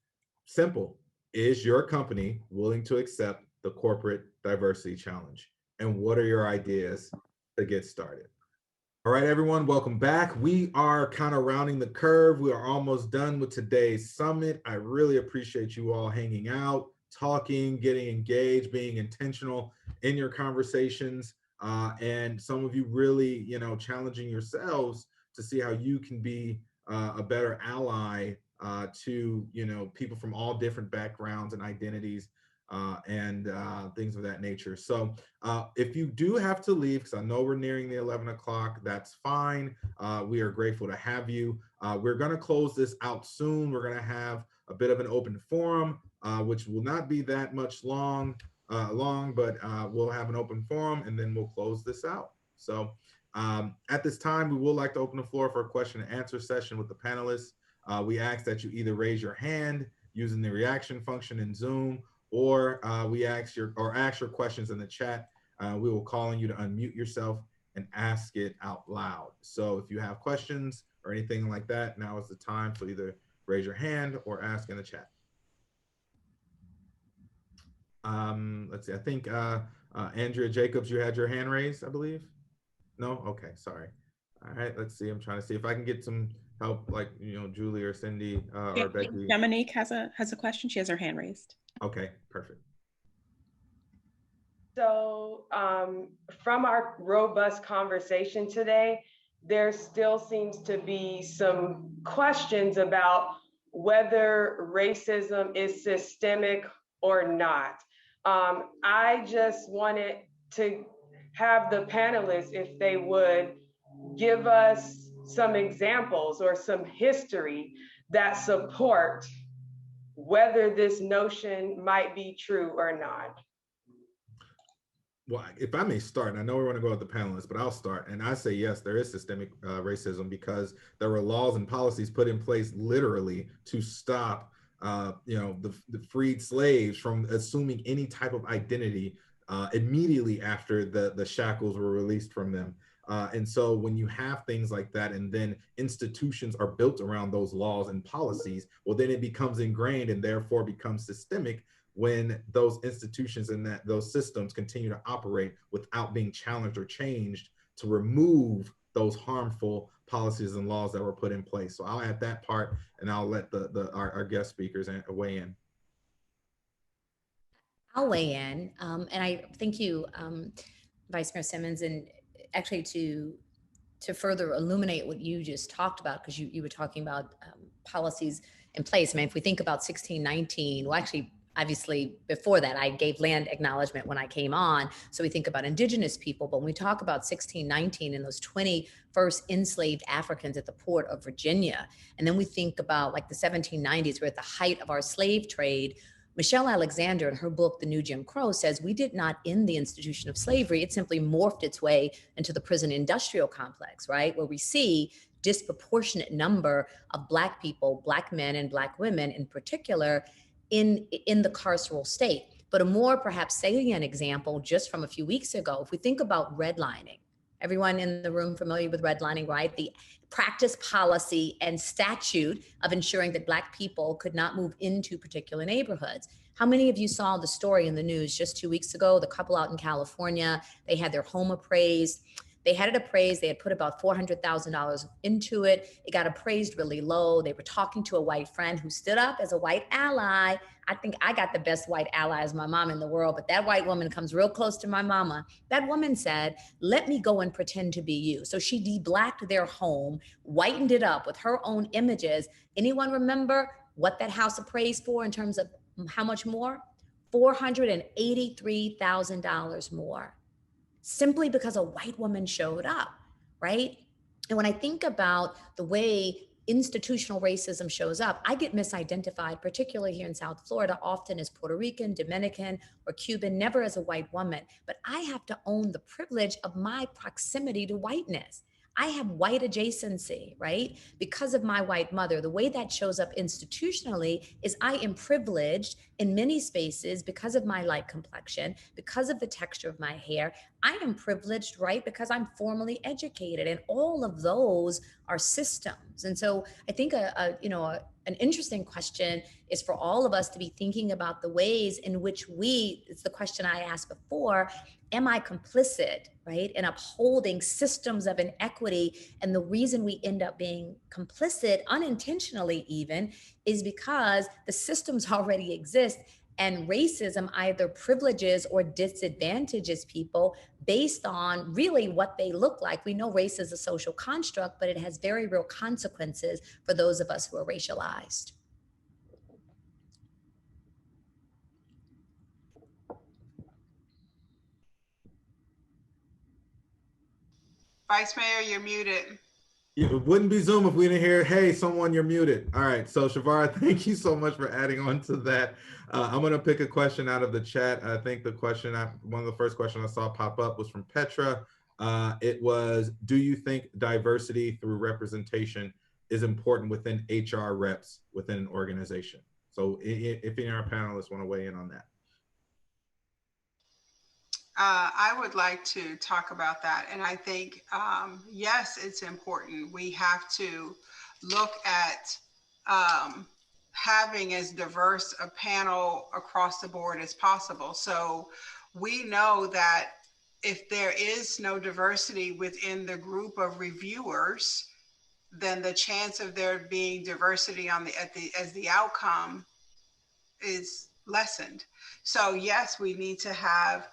Speaker 2: simple. Is your company willing to accept the corporate diversity challenge? And what are your ideas to get started? All right, everyone, welcome back. We are kind of rounding the curve. We are almost done with today's summit. I really appreciate you all hanging out, talking, getting engaged, being intentional in your conversations. And some of you really, challenging yourselves to see how you can be a better ally to, people from all different backgrounds and identities and things of that nature. So if you do have to leave, because I know we're nearing the 11 o'clock, that's fine. We are grateful to have you. We're going to close this out soon. We're going to have a bit of an open forum, which will not be that much long, but we'll have an open forum and then we'll close this out. So at this time, we would like to open the floor for a question and answer session with the panelists. We ask that you either raise your hand using the reaction function in Zoom, or we ask your questions in the chat. We will call on you to unmute yourself and ask it out loud. So if you have questions or anything like that, now is the time. So either raise your hand or ask in the chat. Let's see. I think Andrea Jacobs, you had your hand raised, I believe. No? Okay, sorry. All right, let's see. I'm trying to see if I can get some help, like Julie or Cindy or Becky.
Speaker 15: Dominique has a question. She has her hand raised.
Speaker 2: Okay, perfect.
Speaker 10: So from our robust conversation today, there still seems to be some questions about whether racism is systemic or not. I just wanted to have the panelists, if they would, give us some examples or some history that support whether this notion might be true or not.
Speaker 2: Well, if I may start, and I know we want to go with the panelists, but I'll start. And I say, yes, there is systemic racism because there were laws and policies put in place literally to stop, the freed slaves from assuming any type of identity immediately after the shackles were released from them. And so when you have things like that, and then institutions are built around those laws and policies, well, then it becomes ingrained and therefore becomes systemic when those institutions and those systems continue to operate without being challenged or changed to remove those harmful policies and laws that were put in place. So I'll add that part, and I'll let our guest speakers weigh in.
Speaker 9: I'll weigh in, and I thank you, Vice Mayor Simmons, and actually to further illuminate what you just talked about, because you were talking about policies in place. I mean, if we think about 1619, well, actually obviously before that, I gave land acknowledgement when I came on. So we think about indigenous people, but when we talk about 1619 and those 20 first enslaved Africans at the port of Virginia, and then we think about like the 1790s, we're at the height of our slave trade. Michelle Alexander in her book, The New Jim Crow, says we did not end the institution of slavery. It simply morphed its way into the prison industrial complex, right? Where we see disproportionate number of Black people, Black men and Black women in particular, in the carceral state. But a more perhaps salient example just from a few weeks ago, if we think about redlining, everyone in the room familiar with redlining, right? The practice, policy, and statute of ensuring that Black people could not move into particular neighborhoods. How many of you saw the story in the news just 2 weeks ago? The couple out in California, they had their home appraised. They had it appraised. They had put about $400,000 into it. It got appraised really low. They were talking to a white friend who stood up as a white ally. I think I got the best white ally as my mom in the world, but that white woman comes real close to my mama. That woman said, let me go and pretend to be you. So she de-blacked their home, whitened it up with her own images. Anyone remember what that house appraised for in terms of how much more? $483,000 more. Simply because a white woman showed up, right? And when I think about the way institutional racism shows up, I get misidentified, particularly here in South Florida, often as Puerto Rican, Dominican, or Cuban, never as a white woman. But I have to own the privilege of my proximity to whiteness. I have white adjacency, right? Because of my white mother, the way that shows up institutionally is I am privileged in many spaces because of my light complexion, because of the texture of my hair. I am privileged, right? Because I'm formally educated, and all of those are systems. And so I think an interesting question is for all of us to be thinking about the ways in which it's the question I asked before, am I complicit, right, in upholding systems of inequity? And the reason we end up being complicit, unintentionally even, is because the systems already exist, and racism either privileges or disadvantages people based on really what they look like. We know race is a social construct, but it has very real consequences for those of us who are racialized.
Speaker 14: Vice Mayor, you're muted.
Speaker 2: It wouldn't be Zoom if we didn't hear, hey, someone, you're muted. All right, so Chevara, thank you so much for adding on to that. I'm gonna pick a question out of the chat. I think the question, one of the first questions I saw pop up was from Petra. It was, do you think diversity through representation is important within HR reps within an organization? So if any of our panelists wanna weigh in on that.
Speaker 14: I would like to talk about that. And I think, yes, it's important. We have to look at having as diverse a panel across the board as possible. So we know that if there is no diversity within the group of reviewers, then the chance of there being diversity as the outcome is lessened. So yes, we need to have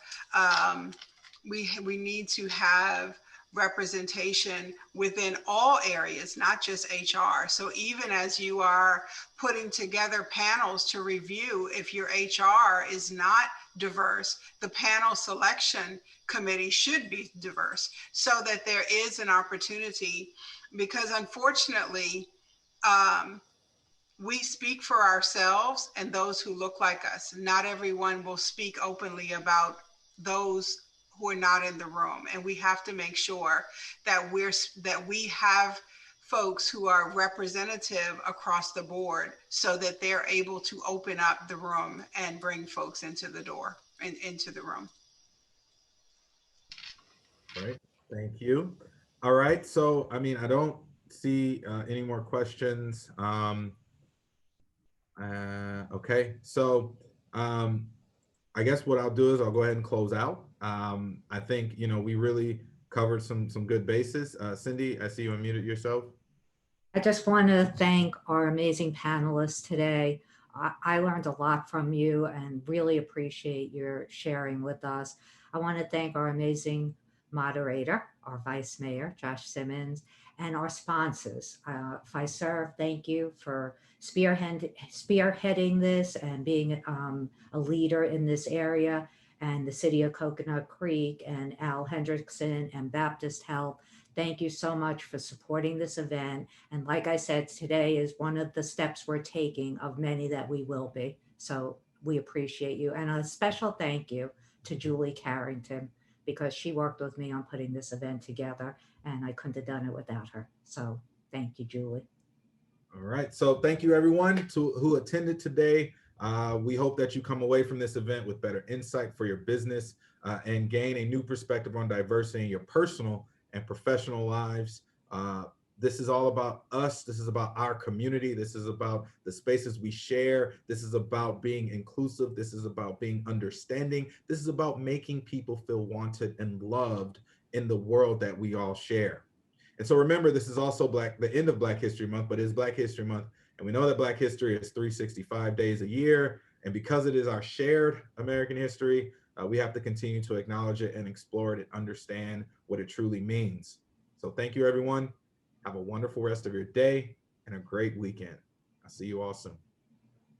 Speaker 14: we need to have representation within all areas, not just HR. So even as you are putting together panels to review, if your HR is not diverse, the panel selection committee should be diverse so that there is an opportunity, because unfortunately, we speak for ourselves and those who look like us. Not everyone will speak openly about those who are not in the room. And we have to make sure that we have folks who are representative across the board so that they're able to open up the room and bring folks into the door and into the room.
Speaker 2: All right, thank you. All right, so I mean, I don't see any more questions. Okay, so I guess what I'll do is I'll go ahead and close out. I think, we really covered some good bases. Cindy, I see you unmuted yourself.
Speaker 1: I just want to thank our amazing panelists today. I learned a lot from you and really appreciate your sharing with us. I want to thank our amazing moderator, our Vice Mayor, Josh Simmons, and our sponsors. Fiserv, thank you for spearheading this and being a leader in this area, and the City of Coconut Creek and Al Hendrickson and Baptist Health. Thank you so much for supporting this event. And like I said, today is one of the steps we're taking of many that we will be. So we appreciate you. And a special thank you to Julie Carrington, because she worked with me on putting this event together, and I couldn't have done it without her. So thank you, Julie.
Speaker 2: All right. So thank you everyone who attended today. We hope that you come away from this event with better insight for your business and gain a new perspective on diversity in your personal and professional lives. This is all about us. This is about our community. This is about the spaces we share. This is about being inclusive. This is about being understanding. This is about making people feel wanted and loved in the world that we all share. And so remember, this is also the end of Black History Month, but it is Black History Month. And we know that Black history is 365 days a year. And because it is our shared American history, we have to continue to acknowledge it and explore it and understand what it truly means. So thank you, everyone. Have a wonderful rest of your day and a great weekend. I'll see you all soon.